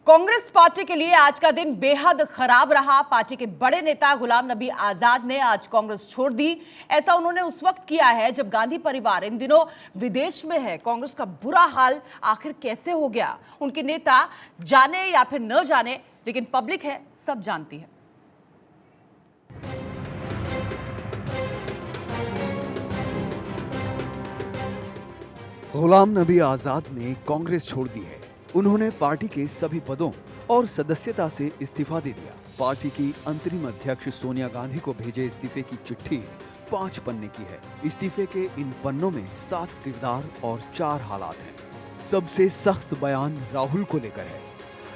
Congress party के लिए आज का दिन बेहद खराब रहा। पार्टी के बड़े नेता गुलाम नबी आजाद ने आज कांग्रेस छोड़ दी। ऐसा उन्होंने उस वक्त किया है जब गांधी परिवार इन दिनों विदेश में है। कांग्रेस का बुरा हाल आखिर कैसे हो गया, उनके नेता जाने या फिर न जाने, लेकिन पब्लिक है, सब जानती है। गुलाम नबी आजाद ने कांग्रेस छोड़ दी है। उन्होंने पार्टी के सभी पदों और सदस्यता से इस्तीफा दे दिया। पार्टी की अंतरिम अध्यक्ष सोनिया गांधी को भेजे इस्तीफे की चिट्ठी 5 पन्ने की है। इस्तीफे के इन पन्नों में 7 किरदार और 4 हालात हैं। सबसे सख्त बयान राहुल को लेकर है।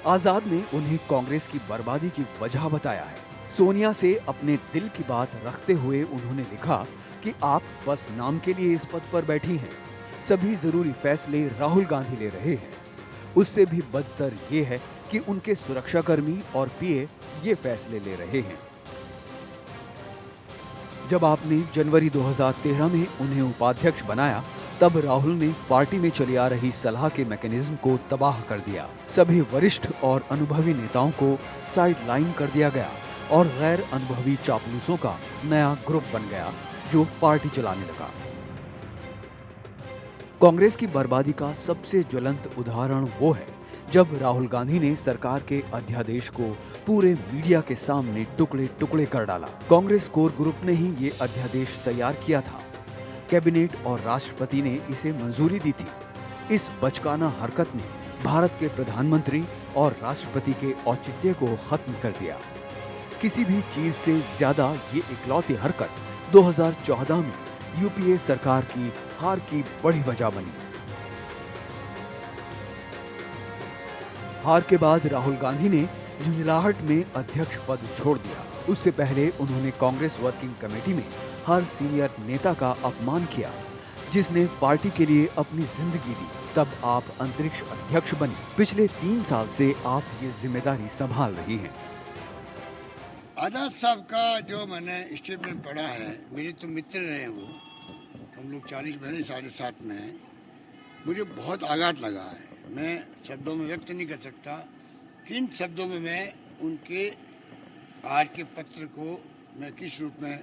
आजाद ने उन्हें कांग्रेस की बर्बादी की वजह बताया है। सोनिया से अपने दिल की बात रखते हुए उन्होंने लिखा कि आप बस नाम के लिए इस पद पर बैठी हैं। सभी जरूरी फैसले राहुल गांधी ले रहे हैं। उससे भी बदतर ये है कि उनके सुरक्षाकर्मी और पीए ये फैसले ले रहे हैं। जब आपने जनवरी 2013 में उन्हें उपाध्यक्ष बनाया, तब राहुल ने पार्टी में चली आ रही सलाह के मैकेनिज्म को तबाह कर दिया। सभी वरिष्ठ और अनुभवी नेताओं को साइड लाइन कर दिया गया और गैर अनुभवी चापलूसों का नया ग्रुप बन गया जो पार्टी चलाने लगा। कांग्रेस की बर्बादी का सबसे ज्वलंत उदाहरण वो है जब राहुल गांधी ने सरकार के अध्यादेश को पूरे मीडिया के सामने टुकड़े टुकड़े कर डाला। कांग्रेस कोर ग्रुप ने ही ये अध्यादेश तैयार किया था। कैबिनेट और राष्ट्रपति ने इसे मंजूरी दी थी। इस बचकाना हरकत ने भारत के प्रधानमंत्री और राष्ट्रपति के औचित्य को खत्म कर दिया। किसी भी चीज से ज्यादा ये इकलौती हरकत 2014 में यूपीए सरकार की हार की बड़ी वजह बनी। हार के बाद राहुल गांधी ने झुंझलाहट में अध्यक्ष पद छोड़ दिया। उससे पहले उन्होंने कांग्रेस वर्किंग कमेटी में हर सीनियर नेता का अपमान किया जिसने पार्टी के लिए अपनी जिंदगी दी। तब आप अंतरिक्ष अध्यक्ष बनी। पिछले 3 साल से आप ये जिम्मेदारी संभाल रही हैं। आजाद साहब का जो मैंने स्टेटमेंट पढ़ा है, मेरे तो मित्र रहे वो, हम लोग 40 महीने साढ़े साथ में हैं, मुझे बहुत आघात लगा है। मैं शब्दों में व्यक्त नहीं कर सकता किन शब्दों में मैं उनके आज के पत्र को मैं किस रूप में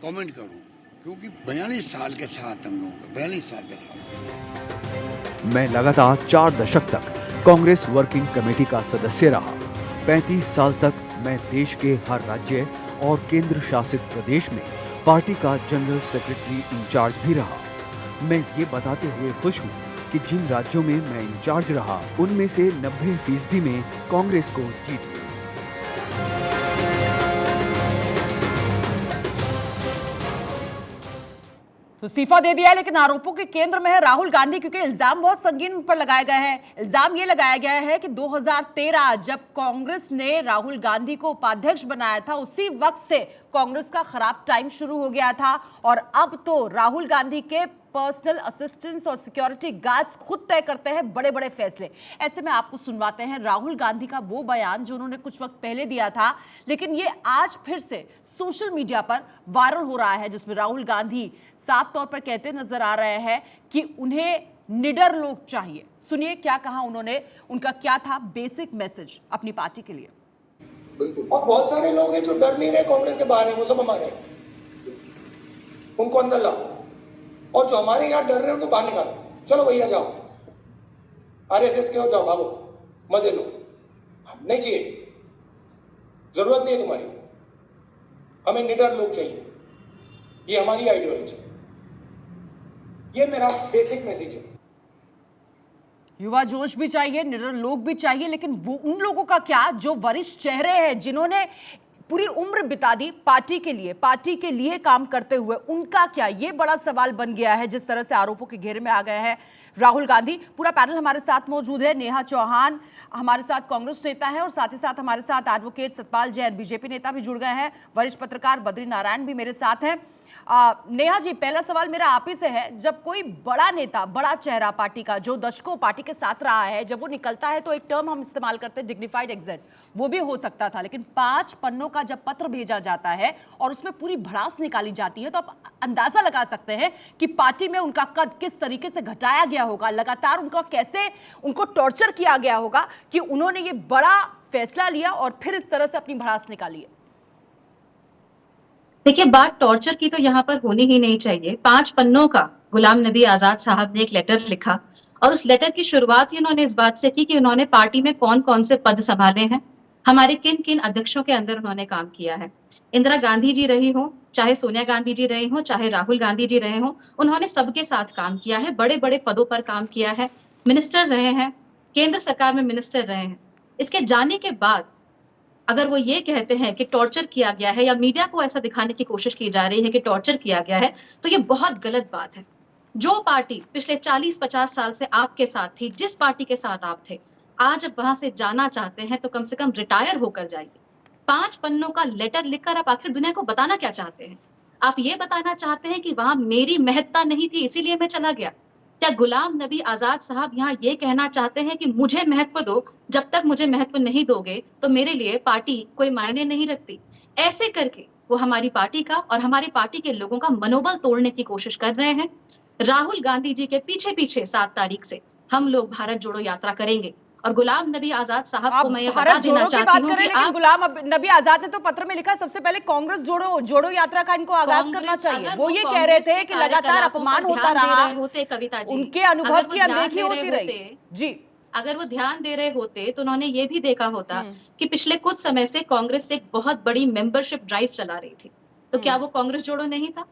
कमेंट करूं, क्योंकि 42 साल के साथ हम लोगों का 42 साल के साथ मैं लगातार 4 दशक तक कांग्रेस वर्किंग कमेटी का सदस्य रहा। 35 साल तक मैं देश के हर राज्य और केंद्र शासित प्रदेश में पार्टी का जनरल सेक्रेटरी इंचार्ज भी रहा। मैं ये बताते हुए खुश हूँ कि जिन राज्यों में मैं इंचार्ज रहा उनमें से 90% में कांग्रेस को जीत मिली। तो इस्तीफा दे दिया है, लेकिन आरोपों के केंद्र में है राहुल गांधी, क्योंकि इल्जाम बहुत संगीन उन पर लगाए गए हैं। इल्जाम ये लगाया गया है कि 2013 जब कांग्रेस ने राहुल गांधी को उपाध्यक्ष बनाया था, उसी वक्त से कांग्रेस का खराब टाइम शुरू हो गया था और अब तो राहुल गांधी के पर्सनल असिस्टेंट्स और सिक्योरिटी गार्ड्स खुद तय करते हैं बड़े बड़े फैसले। ऐसे में आपको सुनवाते हैं राहुल गांधी का वो बयान जो उन्होंने कुछ वक्त पहले दिया था, लेकिन ये आज फिर से सोशल मीडिया पर वायरल हो रहा है, जिसमें राहुल गांधी साफ तौर पर कहते नजर आ रहे हैं कि उन्हें निडर लोग चाहिए। सुनिए क्या कहा उन्होंने, उनका क्या था बेसिक मैसेज अपनी पार्टी के लिए। और बहुत सारे लोग हैं जो डर नहीं रहे कांग्रेस के बाहर है, वो सब हमारे हैं, उनको अंदर लाओ, और जो हमारे यहाँ डर रहे हैं उनको बाहर निकालो। चलो भैया जाओ, आरएसएस के हो जाओ, भागो, मजे लो, नहीं चाहिए, जरूरत नहीं है तुम्हारी, हमें निडर लोग चाहिए, ये हमारी आइडियोलॉजी। ये मेरा बेसिक मैसेज है। युवा जोश भी चाहिए, निडर लोग भी चाहिए, लेकिन वो उन लोगों का क्या जो वरिष्ठ चेहरे हैं, जिन्होंने पूरी उम्र बिता दी पार्टी के लिए काम करते हुए, उनका क्या? ये बड़ा सवाल बन गया है जिस तरह से आरोपों के घेरे में आ गए हैं राहुल गांधी। पूरा पैनल हमारे साथ मौजूद है। नेहा चौहान हमारे साथ कांग्रेस नेता है और साथ ही साथ हमारे साथ एडवोकेट सतपाल जैन बीजेपी नेता भी जुड़ गए हैं। वरिष्ठ पत्रकार बद्री नारायण भी मेरे साथ हैं। नेहा जी, पहला सवाल मेरा आप ही से है। जब कोई बड़ा नेता, बड़ा चेहरा पार्टी का, जो दशकों पार्टी के साथ रहा है, जब वो निकलता है तो एक टर्म हम इस्तेमाल करते हैं डिग्निफाइड एग्जिट, वो भी हो सकता था, लेकिन 5 पन्नों का जब पत्र भेजा जाता है और उसमें पूरी भड़ास निकाली जाती है, तो आप अंदाजा लगा सकते हैं कि पार्टी में उनका कद किस तरीके से घटाया गया होगा, लगातार उनका कैसे उनको टॉर्चर किया गया होगा कि उन्होंने ये बड़ा फैसला लिया और फिर इस तरह से अपनी भड़ास निकाली है। देखिए, बात टॉर्चर की तो यहाँ पर होनी ही नहीं चाहिए। 5 पन्नों का गुलाम नबी आजाद साहब ने एक लेटर लिखा और उस लेटर की शुरुआत ही उन्होंने इस बात से की कि उन्होंने पार्टी में कौन कौन से पद संभाले हैं, हमारे किन किन अध्यक्षों के अंदर उन्होंने काम किया है। इंदिरा गांधी जी रही हो, चाहे सोनिया गांधी जी रही हो, चाहे राहुल गांधी जी रहे हो, उन्होंने सबके साथ काम किया है, बड़े बड़े पदों पर काम किया है, मिनिस्टर रहे हैं, केंद्र सरकार में मिनिस्टर रहे हैं। इसके जाने के बाद अगर वो ये कहते हैं कि टॉर्चर किया गया है या मीडिया को ऐसा दिखाने की कोशिश की जा रही है कि टॉर्चर किया गया है, तो ये बहुत गलत बात है। जो पार्टी पिछले 40-50 साल से आपके साथ थी, जिस पार्टी के साथ आप थे, आज अब वहां से जाना चाहते हैं तो कम से कम रिटायर होकर जाइए। 5 पन्नों का लेटर लिखकर आप आखिर दुनिया को बताना क्या चाहते हैं? आप ये बताना चाहते हैं कि वहां मेरी महत्ता नहीं थी इसीलिए मैं चला गया? क्या गुलाम नबी आजाद साहब यहाँ ये कहना चाहते हैं कि मुझे महत्व दो, जब तक मुझे महत्व नहीं दोगे तो मेरे लिए पार्टी कोई मायने नहीं रखती? ऐसे करके वो हमारी पार्टी का और हमारी पार्टी के लोगों का मनोबल तोड़ने की कोशिश कर रहे हैं। राहुल गांधी जी के पीछे पीछे 7 तारीख से हम लोग भारत जोड़ो यात्रा करेंगे और गुलाम नबी आजाद साहब को मैं ये बता देना चाहती हूँ कि लेकिन गुलाम नबी आजाद ने तो पत्र में लिखा सबसे पहले कांग्रेस जोड़ो यात्रा का इनको आगाज करना चाहिए। वो ये कह रहे थे कि लगातार अपमान होता रहा, कविता जी, उनके अनुभव की अनदेखी होती रही। जी, अगर वो ध्यान दे रहे होते तो उन्होंने ये भी देखा होता कि पिछले कुछ समय से कांग्रेस एक बहुत बड़ी मेंबरशिप ड्राइव चला रही थी, तो क्या वो कांग्रेस जोड़ो नहीं था?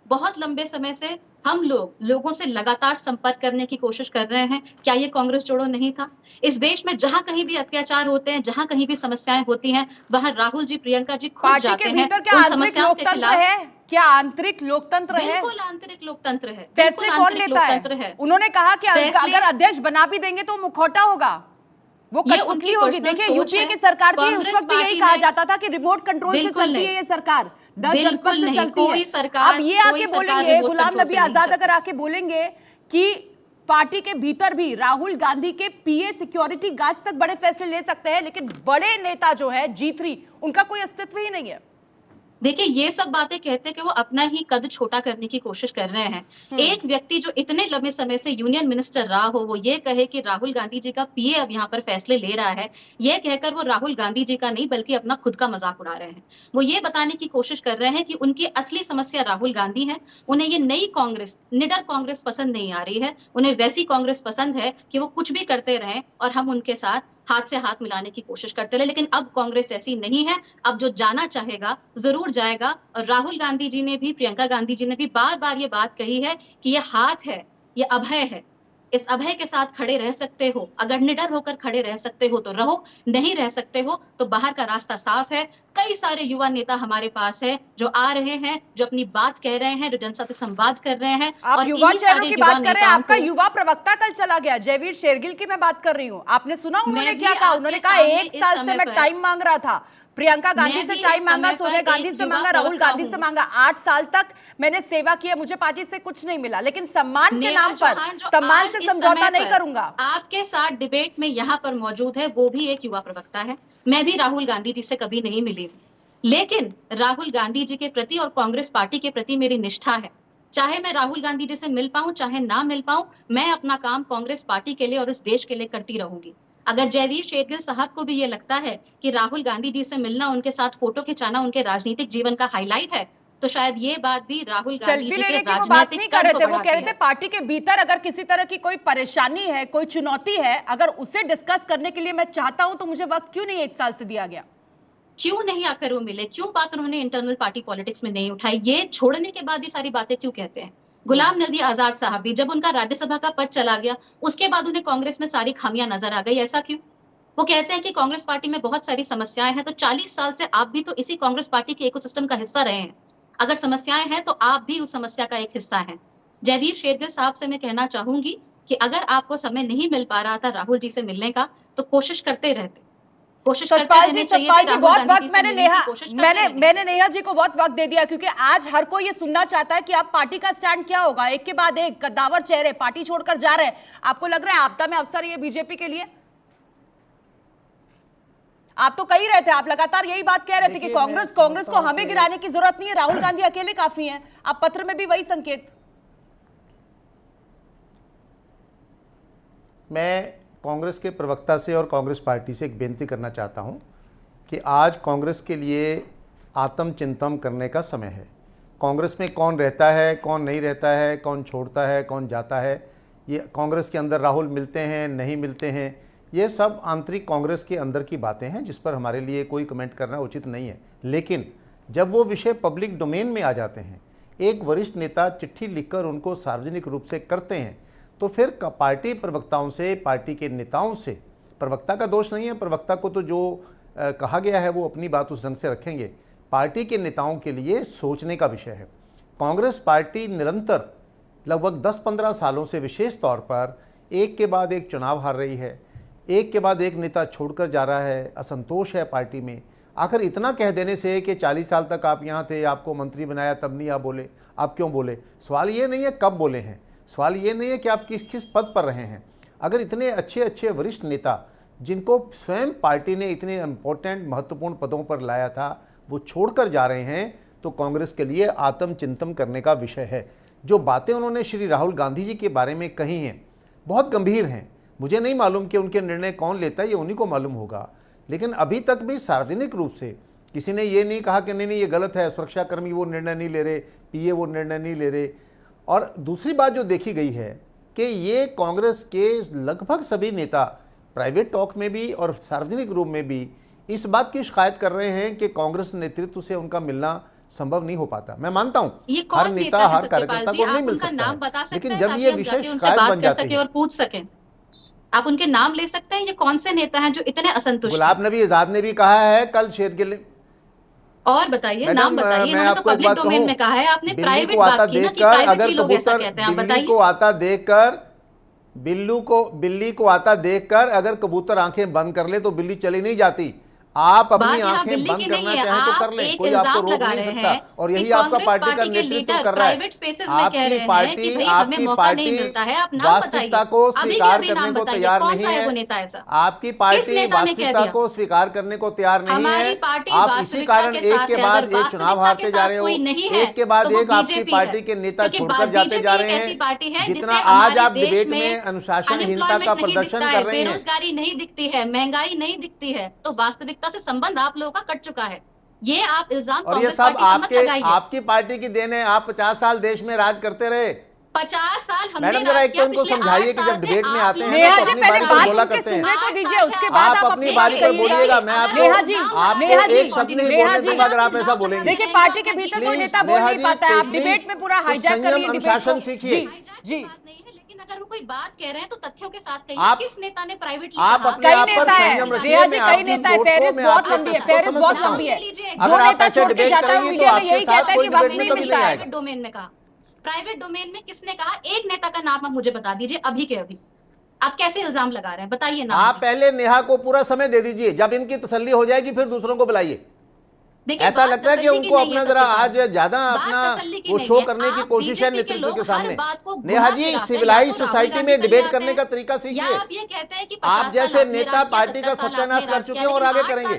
बहुत लंबे समय से हम लोगों से लगातार संपर्क करने की कोशिश कर रहे हैं, क्या ये कांग्रेस जोड़ो नहीं था? इस देश में जहां कहीं भी अत्याचार होते हैं, जहां कहीं भी समस्याएं होती हैं, वहां राहुल जी, प्रियंका जी खुद जाते हैं उन समस्याओं के खिलाफ। क्या आंतरिक लोकतंत्र है? बिल्कुल आंतरिक लोकतंत्र है। फैसले कौन लेता है? उन्होंने कहा कि अगर अध्यक्ष बना भी देंगे तो मुखौटा होगा, वो कठपुतली होगी। देखिए, यूपीए की सरकार थी, उस वक्त भी यही कहा जाता था कि रिमोट कंट्रोल से चलती है ये सरकार, 10 जनपद से चलती है। अब ये आके बोलेंगे, गुलाम नबी आजाद अगर आके बोलेंगे कि पार्टी के भीतर भी राहुल गांधी के पीए सिक्योरिटी गार्ड्स तक बड़े फैसले ले सकते हैं, लेकिन बड़े नेता जो है G3 उनका कोई अस्तित्व ही नहीं है। देखिए, ये सब बातें कहते हैं कि वो अपना ही कद छोटा करने की कोशिश कर रहे हैं। एक व्यक्ति जो इतने लंबे समय से यूनियन मिनिस्टर रहा हो, वो ये कहे कि राहुल गांधी जी का पीए अब यहाँ पर फैसले ले रहा है, ये कहकर वो राहुल गांधी जी का नहीं बल्कि अपना खुद का मजाक उड़ा रहे हैं। वो ये बताने की कोशिश कर रहे हैं कि उनकी असली समस्या राहुल गांधी है। उन्हें ये नई कांग्रेस, निडर कांग्रेस पसंद नहीं आ रही है। उन्हें वैसी कांग्रेस पसंद है कि वो कुछ भी करते रहें और हम उनके साथ हाथ से हाथ मिलाने की कोशिश करते रहे। लेकिन अब कांग्रेस ऐसी नहीं है। अब जो जाना चाहेगा जरूर जाएगा। और राहुल गांधी जी ने भी, प्रियंका गांधी जी ने भी बार बार ये बात कही है कि ये हाथ है, ये अभय है, इस अभय के साथ खड़े रह सकते हो। अगर निडर होकर खड़े रह सकते हो तो रहो, नहीं रह सकते हो तो बाहर का रास्ता साफ है। कई सारे युवा नेता हमारे पास है जो आ रहे हैं, जो अपनी बात कह रहे हैं, जो जनता से संवाद कर रहे हैं। आप और युवा चेहरों की बात कर रहे हैं। आपका युवा प्रवक्ता कल चला गया, जयवीर शेरगिल की मैं बात कर रही हूँ। आपने सुना उन्होंने क्या कहा? उन्होंने कहा 1 साल से मैं टाइम मांग रहा था, प्रियंका गांधी से टाइम मांगा, सोनिया गांधी से मांगा, राहुल गांधी से मांगा। 8 साल तक मैंने सेवा की है, मुझे पार्टी से कुछ नहीं मिला, लेकिन सम्मान के नाम पर सम्मान से समझौता नहीं करूंगा। आपके साथ डिबेट में यहाँ पर मौजूद है वो भी एक युवा प्रवक्ता है। मैं भी राहुल गांधी जी से कभी नहीं मिली, लेकिन राहुल गांधी जी के प्रति और कांग्रेस पार्टी के प्रति मेरी निष्ठा है। चाहे मैं राहुल गांधी जी से मिल पाऊं, चाहे ना मिल पाऊं, मैं अपना काम कांग्रेस पार्टी के लिए और इस देश के लिए करती रहूंगी। अगर जयवीर शेरगिल साहब को भी ये लगता है कि राहुल गांधी जी से मिलना, उनके साथ फोटो खिंचाना उनके राजनीतिक जीवन का हाईलाइट है, तो शायद ये बात भी राहुल गांधी जी के राजनीतिक कर रहे थे। वो कह रहे थे पार्टी के भीतर अगर किसी तरह की कोई परेशानी है, कोई चुनौती है, अगर उसे डिस्कस करने के लिए मैं चाहता हूं तो मुझे वक्त क्यों नहीं 1 साल से दिया गया? क्यों नहीं आकर वो मिले? क्यों बात उन्होंने इंटरनल पार्टी पॉलिटिक्स में नहीं उठाई? ये छोड़ने के बाद ये सारी बातें क्यों कहते हैं? गुलाम नबी आजाद साहब भी जब उनका राज्यसभा का पद चला गया, उसके बाद उन्हें कांग्रेस में सारी खामियां नजर आ गई। ऐसा क्यों? वो कहते हैं कि कांग्रेस पार्टी में बहुत सारी समस्याएं हैं, तो 40 साल से आप भी तो इसी कांग्रेस पार्टी के इकोसिस्टम का हिस्सा रहे हैं। अगर समस्याएं हैं तो आप भी उस समस्या का एक हिस्सा हैं। जयवीर शेरगिल साहब से मैं कहना चाहूंगी कि अगर आपको समय नहीं मिल पा रहा था राहुल जी से मिलने का, तो कोशिश करते रहते, कोशिश करते सतपाल रहने जी, चाहिए सतपाल थे, जी, राहुल बहुत गांधी वक्त जी से मैंने मिलने की नेहा कोशिश करते रहेंगे। मैंने नेहा जी को बहुत वक्त दे दिया, क्योंकि आज हर कोई ये सुनना चाहता है कि आप पार्टी का स्टैंड क्या होगा। एक के बाद एक कद्दावर चेहरे पार्टी छोड़कर जा रहे हैं, आपको लग रहा है आपदा में अवसर ये बीजेपी के लिए? आप तो कह ही रहे थे, आप लगातार यही बात कह रहे थे कि कांग्रेस को हमें गिराने की जरूरत नहीं है, राहुल गांधी अकेले काफी हैं। आप पत्र में भी वही संकेत। मैं कांग्रेस के प्रवक्ता से और कांग्रेस पार्टी से एक बेनती करना चाहता हूं कि आज कांग्रेस के लिए आत्मचिंतन करने का समय है। कांग्रेस में कौन रहता है, कौन नहीं रहता है, कौन छोड़ता है, कौन जाता है, ये कांग्रेस के अंदर राहुल मिलते हैं, नहीं मिलते हैं, ये सब आंतरिक कांग्रेस के अंदर की बातें हैं जिस पर हमारे लिए कोई कमेंट करना उचित नहीं है। लेकिन जब वो विषय पब्लिक डोमेन में आ जाते हैं, एक वरिष्ठ नेता चिट्ठी लिखकर उनको सार्वजनिक रूप से करते हैं, तो फिर पार्टी प्रवक्ताओं से, पार्टी के नेताओं से, प्रवक्ता का दोष नहीं है, प्रवक्ता को तो जो कहा गया है वो अपनी बात उस ढंग से रखेंगे। पार्टी के नेताओं के लिए सोचने का विषय है। कांग्रेस पार्टी निरंतर लगभग 10-15 सालों से विशेष तौर पर एक के बाद एक चुनाव हार रही है, एक के बाद एक नेता छोड़कर जा रहा है, असंतोष है पार्टी में। आखिर इतना कह देने से कि 40 साल तक आप यहाँ थे, आपको मंत्री बनाया, तब नहीं आप बोले, आप क्यों बोले? सवाल ये नहीं है कब बोले हैं, सवाल ये नहीं है कि आप किस किस पद पर रहे हैं। अगर इतने अच्छे अच्छे वरिष्ठ नेता जिनको स्वयं पार्टी ने इतने इम्पोर्टेंट महत्वपूर्ण पदों पर लाया था, वो छोड़कर जा रहे हैं, तो कांग्रेस के लिए आत्मचिंतन करने का विषय है। जो बातें उन्होंने श्री राहुल गांधी जी के बारे में कही हैं बहुत गंभीर हैं। मुझे नहीं मालूम कि उनके निर्णय कौन लेता है, ये उन्हीं को मालूम होगा। लेकिन अभी तक भी सार्वजनिक रूप से किसी ने ये नहीं कहा कि नहीं ये गलत है, सुरक्षाकर्मी वो निर्णय नहीं ले रहे, पीए वो निर्णय नहीं ले रहे। और दूसरी बात जो देखी गई है कि ये कांग्रेस के लगभग सभी नेता प्राइवेट टॉक में भी और सार्वजनिक रूप में भी इस बात की शिकायत कर रहे हैं कि कांग्रेस नेतृत्व से उनका मिलना संभव नहीं हो पाता। मैं मानता हूं हर नेता, हर कार्यकर्ता को नहीं मिल सकता है, लेकिन जब ये विषय शिकायत बन जाती है और पूछ सकें, आप उनके नाम ले सकते हैं? ये कौन से नेता हैं जो इतने असंतुष्ट हैं? गुलाब नबी आजाद ने भी कहा है कल शेर गिल। और बताइए, नाम बताइए। इन्होंने तो पब्लिक डोमेन में कहा है, आपने प्राइवेट को आता बात की ना कि प्राइवेटली लोग ऐसा कहते हैं। आप बताइए। को आता देखकर बिल्ली को आता देखकर अगर कबूतर आंखें बंद कर ले तो बिल्ली चली नहीं जाती। आप अपनी आंखें बंद करना चाहें तो कर लें, कोई आपको रोक नहीं सकता। और यही आपका पार्टी का नेतृत्व कर रहा है। आपकी पार्टी वास्तविकता को स्वीकार करने को तैयार नहीं है। आपकी पार्टी वास्तविकता को स्वीकार करने को तैयार नहीं है। आप इसी कारण एक के बाद एक चुनाव हारते जा रहे हो, एक के बाद एक आपकी पार्टी के नेता छोड़कर जाते जा रहे हैं। जितना आज आप डिबेट में अनुशासनहीनता का प्रदर्शन कर रहे हैं, बेरोजगारी नहीं दिखती है, महंगाई नहीं दिखती है, तो वास्तविकता से संबंध आप लोगों का कट चुका है। ये आप इल्जाम और ये सब आपकी पार्टी की देन है। आप 50 साल देश में राज करते रहे। 50 साल हमने मैडम जरा एक तो उनको समझाइए कि जब डिबेट में आते हैं तो अपनी बारी पर बोला करते हैं। आप अपनी बारी पर बोलिएगा, मैं आपको एक शब्द नहीं बोलने दूंगा अगर आप ऐसा बोलेंगे। देखिए, पार्टी के भीतर कोई नेता बोल नहीं पाता है, आप डिबेट में पूरा हाईजैक कर रही हैं। अनुशासन सीखिए जी। अगर वो कोई बात कह रहे हैं तो तथ्यों के साथ कहिए। किस नेता ने प्राइवेटली आप अपने आप पर संयम रखिए। मैं आपकी फेरिस्त बहुत लंबी है, फेरिस्त बहुत लंबी है। अगर आप ऐसे डिबेट करेंगे तो आपके साथ कोई डिबेट में कभी नहीं आएगा। प्राइवेट डोमेन में कहा, प्राइवेट डोमेन में किसने कहा? एक नेता का नाम आप मुझे बता दीजिए अभी के अभी। आप कैसे इल्जाम लगा रहे हैं, बताइए ना। आप पहले नेहा को पूरा समय दे दीजिए, जब इनकी तसल्ली हो जाएगी फिर दूसरों को बुलाइए। ऐसा लगता है कि उनको अपना जरा आज ज्यादा अपना वो शो करने की कोशिश है नेतृत्व के सामने। नेहा जी, सिविलाइज सोसाइटी में डिबेट करने का तरीका सीखिए। आप ये कहते हैं कि आप जैसे नेता पार्टी का सत्यानाश कर चुके हैं और आगे करेंगे।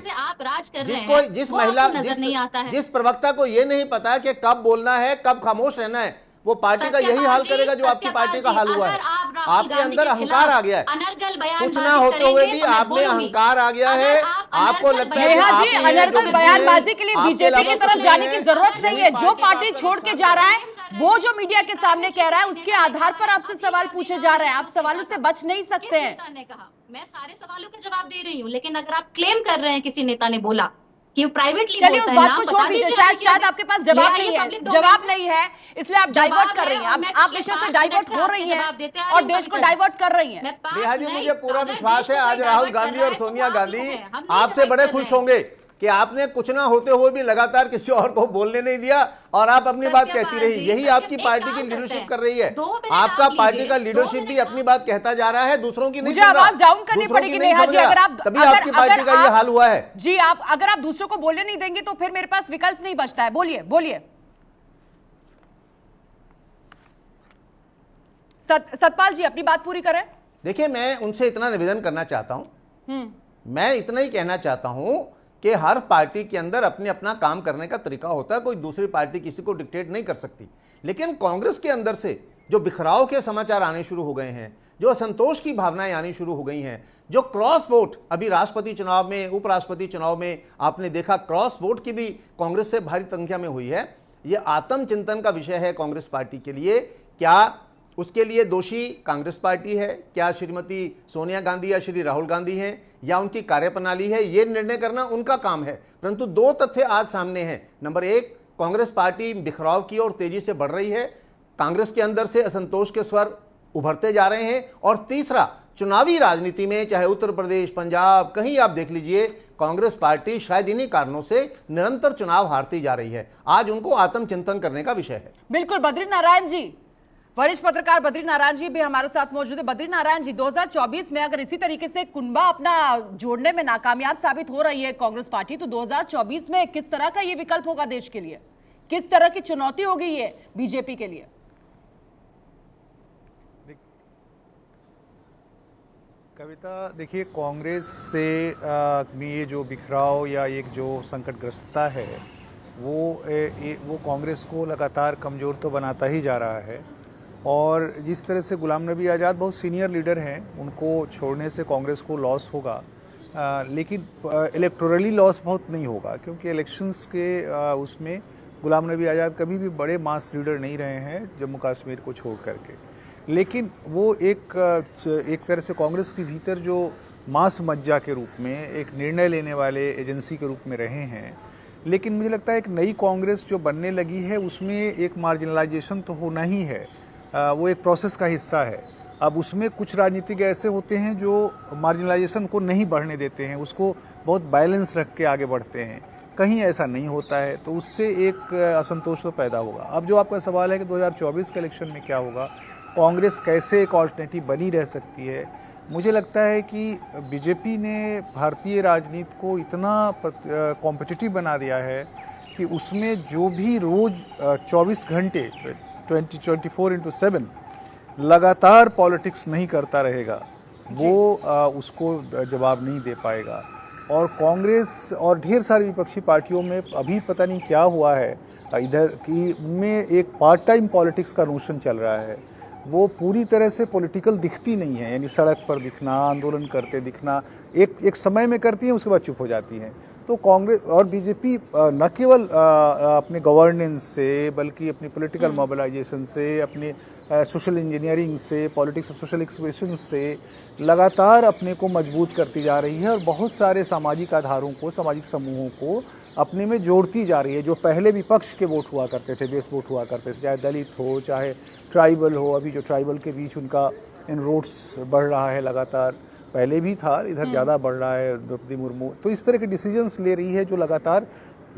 जिस प्रवक्ता को ये नहीं पता कि कब बोलना है, कब खामोश रहना है, वो पार्टी का यही हाल करेगा जो आपकी पार्टी का हाल हुआ है। आपके अंदर अहंकार आ गया है, कुछ ना होते हुए भी आप में अहंकार आ गया है। आपको लगता है जी, अनर्गल बयानबाजी के लिए बीजेपी की तरफ जाने की जरूरत नहीं है। जो पार्टी छोड़ के जा रहा है, वो जो मीडिया के सामने कह रहा है, उसके आधार पर आपसे सवाल पूछे जा रहे हैं। आप सवालों से बच नहीं सकते हैं। मैं सारे सवालों के जवाब दे रही हूँ, लेकिन अगर आप क्लेम कर रहे हैं किसी नेता ने बोला कि प्राइवेटली, चलिए उस बात को छोड़ दीजिए। शायद आपके पास जवाब नहीं है, इसलिए आप डाइवर्ट कर रही हैं। आप विषय से डाइवर्ट हो रही हैं और देश को डाइवर्ट कर रही हैं। नेहा जी, मुझे पूरा विश्वास है आज राहुल गांधी और सोनिया गांधी आपसे बड़े खुश होंगे कि आपने कुछ ना होते हुए भी लगातार किसी और को बोलने नहीं दिया और आप अपनी बात कहती रही। यही आपकी पार्टी की लीडरशिप कर रही है। आपका पार्टी का लीडरशिप भी अपनी बात कहता जा रहा है, दूसरों की नहीं मुझे सुन रहा। आवाज डाउन करनी दूसरों की पड़ेगी नहीं नेहा समझ जी, रहा। अगर आप तभी आपकी पार्टी का ये हाल हुआ है जी। आप अगर आप दूसरों को बोलने नहीं देंगे तो फिर मेरे पास विकल्प नहीं बचता है। बोलिए बोलिए सतपाल जी, अपनी बात पूरी करें। देखिए, मैं उनसे इतना निवेदन करना चाहता हूं, मैं इतना ही कहना चाहता हूं कि हर पार्टी के अंदर अपने अपना काम करने का तरीका होता है, कोई दूसरी पार्टी किसी को डिक्टेट नहीं कर सकती। लेकिन कांग्रेस के अंदर से जो बिखराव के समाचार आने शुरू हो गए हैं, जो असंतोष की भावनाएं आनी शुरू हो गई हैं, जो क्रॉस वोट अभी राष्ट्रपति चुनाव में, उपराष्ट्रपति चुनाव में आपने देखा, क्रॉस वोट की भी कांग्रेस से भारी संख्या में हुई है। यह आत्मचिंतन का विषय है कांग्रेस पार्टी के लिए। क्या उसके लिए दोषी कांग्रेस पार्टी है? क्या श्रीमती सोनिया गांधी या श्री राहुल गांधी हैं, या उनकी कार्यप्रणाली है? ये निर्णय करना उनका काम है। परंतु दो तथ्य आज सामने हैं। नंबर एक, कांग्रेस पार्टी बिखराव की ओर तेजी से बढ़ रही है, कांग्रेस के अंदर से असंतोष के स्वर उभरते जा रहे हैं। और तीसरा, चुनावी राजनीति में चाहे उत्तर प्रदेश, पंजाब, कहीं आप देख लीजिए, कांग्रेस पार्टी शायद इन्हीं कारणों से निरंतर चुनाव हारती जा रही है। आज उनको आत्मचिंतन करने का विषय है। बिल्कुल। बद्री नारायण जी, वरिष्ठ पत्रकार बद्री नारायण जी भी हमारे साथ मौजूद है। बद्री नारायण जी, 2024 में अगर इसी तरीके से कुनबा अपना जोड़ने में नाकामयाब साबित हो रही है कांग्रेस पार्टी, तो 2024 में किस तरह का ये विकल्प होगा देश के लिए? किस तरह की चुनौती होगी ये बीजेपी के लिए? कविता, देखिए, कांग्रेस से में ये जो बिखराव या एक जो संकटग्रस्तता है वो कांग्रेस को लगातार कमज़ोर तो बनाता ही जा रहा है। और जिस तरह से गुलाम नबी आज़ाद बहुत सीनियर लीडर हैं, उनको छोड़ने से कांग्रेस को लॉस होगा, लेकिन इलेक्टोरली लॉस बहुत नहीं होगा, क्योंकि इलेक्शंस के उसमें गुलाम नबी आज़ाद कभी भी बड़े मास लीडर नहीं रहे हैं जम्मू कश्मीर को छोड़ करके। लेकिन वो एक तरह से कांग्रेस के भीतर जो मास मज्जा के रूप में, एक निर्णय लेने वाले एजेंसी के रूप में रहे हैं। लेकिन मुझे लगता है एक नई कांग्रेस जो बनने लगी है उसमें एक मार्जिनलाइजेशन तो होना ही है, वो एक प्रोसेस का हिस्सा है। अब उसमें कुछ राजनीतिक ऐसे होते हैं जो मार्जिनलाइजेशन को नहीं बढ़ने देते हैं, उसको बहुत बैलेंस रख के आगे बढ़ते हैं। कहीं ऐसा नहीं होता है, तो उससे एक असंतोष तो पैदा होगा। अब जो आपका सवाल है कि 2024 के इलेक्शन में क्या होगा, कांग्रेस कैसे एक ऑल्टरनेटिव बनी रह सकती है, मुझे लगता है कि बीजेपी ने भारतीय राजनीति को इतना कॉम्पिटिटिव बना दिया है कि उसमें जो भी रोज़ 24 घंटे 24/7 लगातार पॉलिटिक्स नहीं करता रहेगा, वो उसको जवाब नहीं दे पाएगा। और कांग्रेस और ढेर सारी विपक्षी पार्टियों में अभी पता नहीं क्या हुआ है इधर कि उनमें एक पार्ट टाइम पॉलिटिक्स का नोशन चल रहा है। वो पूरी तरह से पॉलिटिकल दिखती नहीं है, यानी सड़क पर दिखना, आंदोलन करते दिखना, एक समय में करती है, उसके बाद चुप हो जाती हैं। तो कांग्रेस और बीजेपी न केवल अपने गवर्नेंस से, बल्कि अपनी पॉलिटिकल मोबिलाइजेशन से, अपने सोशल इंजीनियरिंग से, पॉलिटिक्स ऑफ सोशल एक्सप्रेशन से लगातार अपने को मजबूत करती जा रही है और बहुत सारे सामाजिक आधारों को, सामाजिक समूहों को अपने में जोड़ती जा रही है। जो पहले विपक्ष के वोट हुआ करते थे, बेस वोट हुआ करते थे, चाहे दलित हो, चाहे ट्राइबल हो, अभी जो ट्राइबल के बीच उनका इनरोड्स बढ़ रहा है लगातार, पहले भी था, इधर ज़्यादा बढ़ रहा है द्रौपदी मुर्मू। तो इस तरह के डिसीजंस ले रही है जो लगातार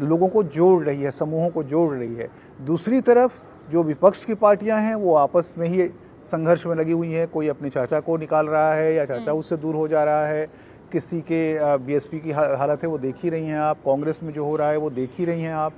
लोगों को जोड़ रही है, समूहों को जोड़ रही है। दूसरी तरफ जो विपक्ष की पार्टियां हैं वो आपस में ही संघर्ष में लगी हुई हैं। कोई अपने चाचा को निकाल रहा है या चाचा उससे दूर हो जा रहा है, किसी के बीएसपी की हालत है वो देख ही रही हैं आप, कांग्रेस में जो हो रहा है वो देख ही रही हैं आप।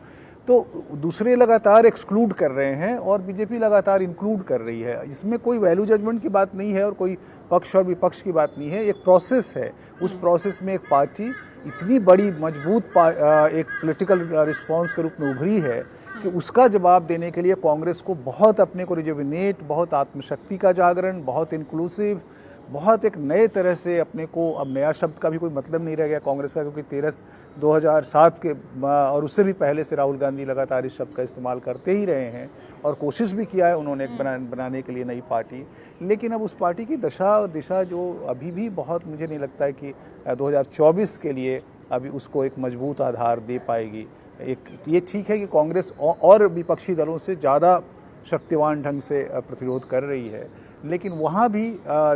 तो दूसरे लगातार एक्सक्लूड कर रहे हैं और बीजेपी लगातार इंक्लूड कर रही है। इसमें कोई वैल्यू जजमेंट की बात नहीं है और कोई पक्ष और विपक्ष की बात नहीं है, एक प्रोसेस है। उस प्रोसेस में एक पार्टी इतनी बड़ी मजबूत एक पॉलिटिकल रिस्पांस के रूप में उभरी है कि उसका जवाब देने के लिए कांग्रेस को बहुत अपने को रिजुविनेट, बहुत आत्मशक्ति का जागरण, बहुत इंक्लूसिव, बहुत एक नए तरह से अपने को, अब नया शब्द का भी कोई मतलब नहीं रह गया कांग्रेस का, क्योंकि 2007 के और उससे भी पहले से राहुल गांधी लगातार इस शब्द का इस्तेमाल करते ही रहे हैं और कोशिश भी किया है उन्होंने एक बनाने के लिए नई पार्टी। लेकिन अब उस पार्टी की दशा और दिशा जो अभी भी बहुत, मुझे नहीं लगता है कि 2024 के लिए अभी उसको एक मजबूत आधार दे पाएगी। एक ये ठीक है कि कांग्रेस और विपक्षी दलों से ज़्यादा शक्तिवान ढंग से प्रतिरोध कर रही है, लेकिन वहाँ भी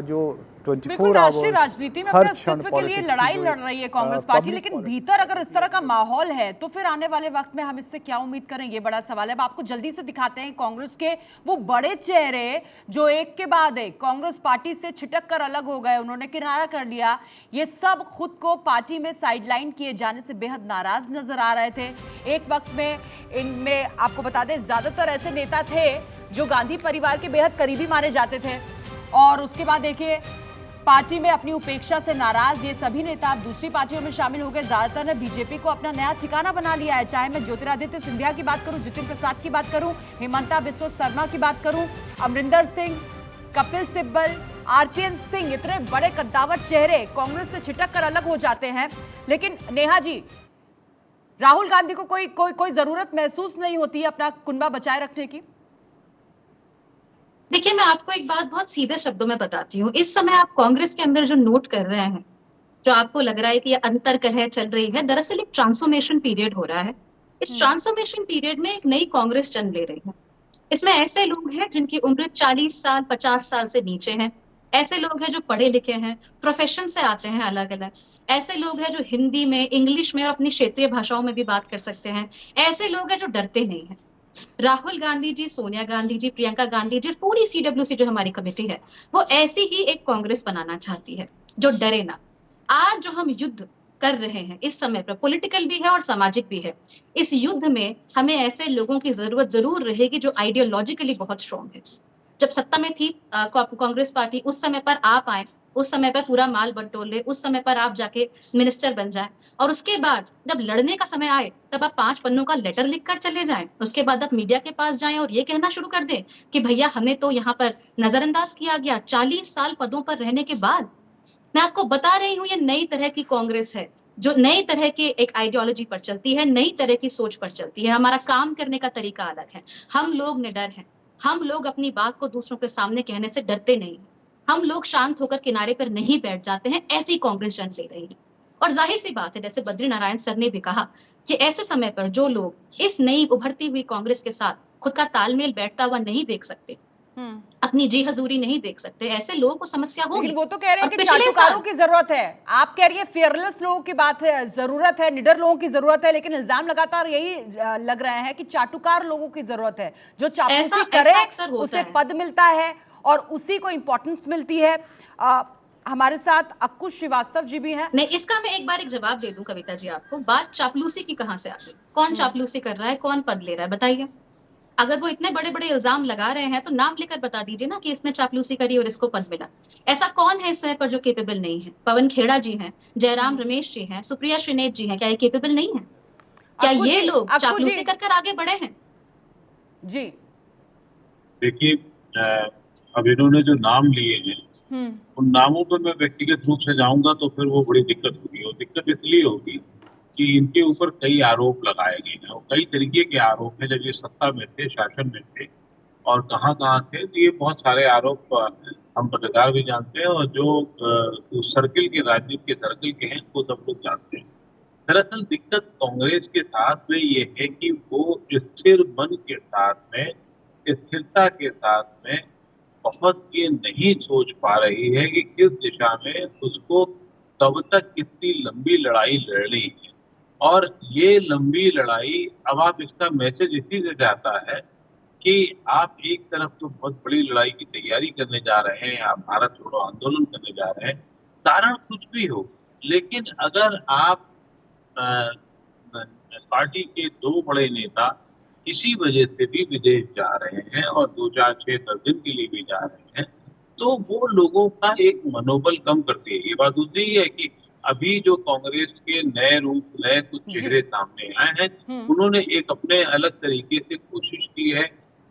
जो बिल्कुल 24 राष्ट्रीय आवर्स राजनीति में हर अपने क्षण अस्तित्व के लिए politics लड़ाई की लड़ जो रही है एक, कांग्रेस पार्टी, public लेकिन politics भीतर अगर इस तरह का माहौल है तो फिर आने वाले वक्त में हम इससे क्या उम्मीद करें, ये बड़ा सवाल है। अब आपको जल्दी से दिखाते हैं कांग्रेस के वो बड़े चेहरे जो एक के बाद एक कांग्रेस पार्टी से छिटक कर अलग हो गए, उन्होंने किनारा कर लिया। ये सब खुद को पार्टी में साइडलाइन किए जाने से बेहद नाराज नजर आ रहे थे। एक वक्त में इनमें आपको बता दें ज्यादातर ऐसे नेता थे जो गांधी परिवार के बेहद करीबी माने जाते थे, और उसके बाद देखिए पार्टी में अपनी उपेक्षा से नाराज ये सभी नेता अब दूसरी पार्टियों में शामिल हो गए। ज्यादातर ने बीजेपी को अपना नया ठिकाना बना लिया है, चाहे मैं ज्योतिरादित्य सिंधिया की बात करूं, जितिन प्रसाद की बात करूं, हेमंता बिस्वा शर्मा की बात करूं, अमरिंदर सिंह, कपिल सिब्बल, आरपीएन सिंह, इतने बड़े कद्दावर चेहरे कांग्रेस से छिटक कर अलग हो जाते हैं। लेकिन नेहा जी, राहुल गांधी को कोई जरूरत महसूस नहीं होती है अपना कुनबा बचाए रखने की? देखिए, मैं आपको एक बात बहुत सीधे शब्दों में बताती हूँ। इस समय आप कांग्रेस के अंदर जो नोट कर रहे हैं, जो आपको लग रहा है कि ये अंतर्कलह चल रही है, दरअसल एक ट्रांसफॉर्मेशन पीरियड हो रहा है। इस ट्रांसफॉर्मेशन पीरियड में एक नई कांग्रेस जन्म ले रही है। इसमें ऐसे लोग हैं जिनकी उम्र 40 साल 50 साल से नीचे है, ऐसे लोग हैं जो पढ़े लिखे हैं, प्रोफेशन से आते हैं अलग अलग, ऐसे लोग हैं जो हिंदी में, इंग्लिश में और अपनी क्षेत्रीय भाषाओं में भी बात कर सकते हैं, ऐसे लोग हैं जो डरते नहीं हैं। राहुल गांधी जी, सोनिया गांधी जी, प्रियंका गांधी जी, पूरी सीडब्ल्यूसी जो हमारी कमेटी है, वो ऐसी ही एक कांग्रेस बनाना चाहती है जो डरे ना। आज जो हम युद्ध कर रहे हैं इस समय पर पॉलिटिकल भी है और सामाजिक भी है। इस युद्ध में हमें ऐसे लोगों की जरूरत जरूर रहेगी जो आइडियोलॉजिकली बहुत स्ट्रॉन्ग है। जब सत्ता में थी कांग्रेस पार्टी, उस समय पर आप आए, उस समय पर पूरा माल बटोर ले, उस समय पर आप जाके मिनिस्टर बन जाए, और उसके बाद जब लड़ने का समय आए तब आप 5 पन्नों का लेटर लिखकर चले जाएं। उसके बाद आप मीडिया के पास जाएं और ये कहना शुरू कर दें कि भैया हमें तो यहाँ पर नजरअंदाज किया गया। 40 साल पदों पर रहने के बाद मैं आपको बता रही हूँ, ये नई तरह की कांग्रेस है जो नई तरह के एक आइडियोलॉजी पर चलती है, नई तरह की सोच पर चलती है। हमारा काम करने का तरीका अलग है। हम लोग निडर हैं, हम लोग अपनी बात को दूसरों के सामने कहने से डरते नहीं हैं, हम लोग शांत होकर किनारे पर नहीं बैठ जाते हैं। ऐसी कांग्रेस जन्म ले रही है। और जाहिर सी बात है, जैसे बद्री नारायण सर ने भी कहा कि ऐसे समय पर जो लोग इस नई उभरती हुई कांग्रेस के साथ खुद का तालमेल बैठता हुआ नहीं देख सकते, अपनी जी हजूरी नहीं देख सकते, ऐसे लोगों को समस्या होगी। लेकिन वो तो कह रहे हैं कि चाटुकारों की जरूरत है, आप कह रही है फियरलेस लोगों की बात है, जरूरत है, निडर लोगों की जरूरत है, लेकिन इल्जाम लगातार यही लग रहे हैं कि चाटुकार लोगों की जरूरत है, जो चापलूसी करे उसे पद मिलता है और उसी को इंपॉर्टेंस मिलती है। हमारे साथ अक्कू श्रीवास्तव जी भी हैं। नहीं, इसका मैं एक बार एक जवाब दे दूं कविता जी आपको। बात चापलूसी की कहां से आ गई? कौन चापलूसी कर रहा है, कौन पद ले रहा है, बताइए। अगर वो इतने बड़े बड़े इल्जाम लगा रहे हैं तो नाम लेकर बता दीजिए ना कि इसने चापलूसी करी और इसको पद मिला। ऐसा कौन है इस समय पर जो केपेबल नहीं है? पवन खेड़ा जी हैं, जयराम रमेश जी हैं, सुप्रिया श्रीनेत जी हैं, क्या ये केपेबल नहीं है? क्या ये लोग चापलूसी कर आगे बढ़े हैं? जी देखिए, अब इन्होंने जो नाम लिए हैं उन नामों पर मैं व्यक्तिगत रूप से जाऊंगा तो फिर वो बड़ी दिक्कत होगी, और दिक्कत इसलिए होगी कि इनके ऊपर कई आरोप लगाए गए हैं और कई तरीके के आरोप हैं। जब ये सत्ता में थे, शासन में थे और कहाँ थे, तो ये बहुत सारे आरोप हम पत्रकार भी जानते हैं और जो सर्किल के, राजनीति के सर्किल के हैं, वो सब लोग जानते हैं। दरअसल दिक्कत कांग्रेस के साथ में ये है कि वो स्थिर मन के साथ में, स्थिरता के साथ में बहुत ये नहीं सोच पा रही है कि किस दिशा में उसको कब तक कितनी लंबी लड़ाई लड़नी है। और ये लंबी लड़ाई, अब आप इसका मैसेज इसी से जाता है कि आप एक तरफ तो बहुत बड़ी लड़ाई की तैयारी करने जा रहे हैं, आप भारत छोड़ो आंदोलन करने जा रहे हैं, कारण कुछ भी हो, लेकिन अगर आप पार्टी के 2 बड़े नेता इसी वजह से भी विदेश जा रहे हैं और 2, 4, 6, 10 दिन के लिए भी जा रहे हैं, तो वो लोगों का एक मनोबल कम करती है। ये बात दूसरी है कि अभी जो कांग्रेस के नए रूप, नए कुछ चेहरे सामने आए हैं, उन्होंने एक अपने अलग तरीके से कोशिश की है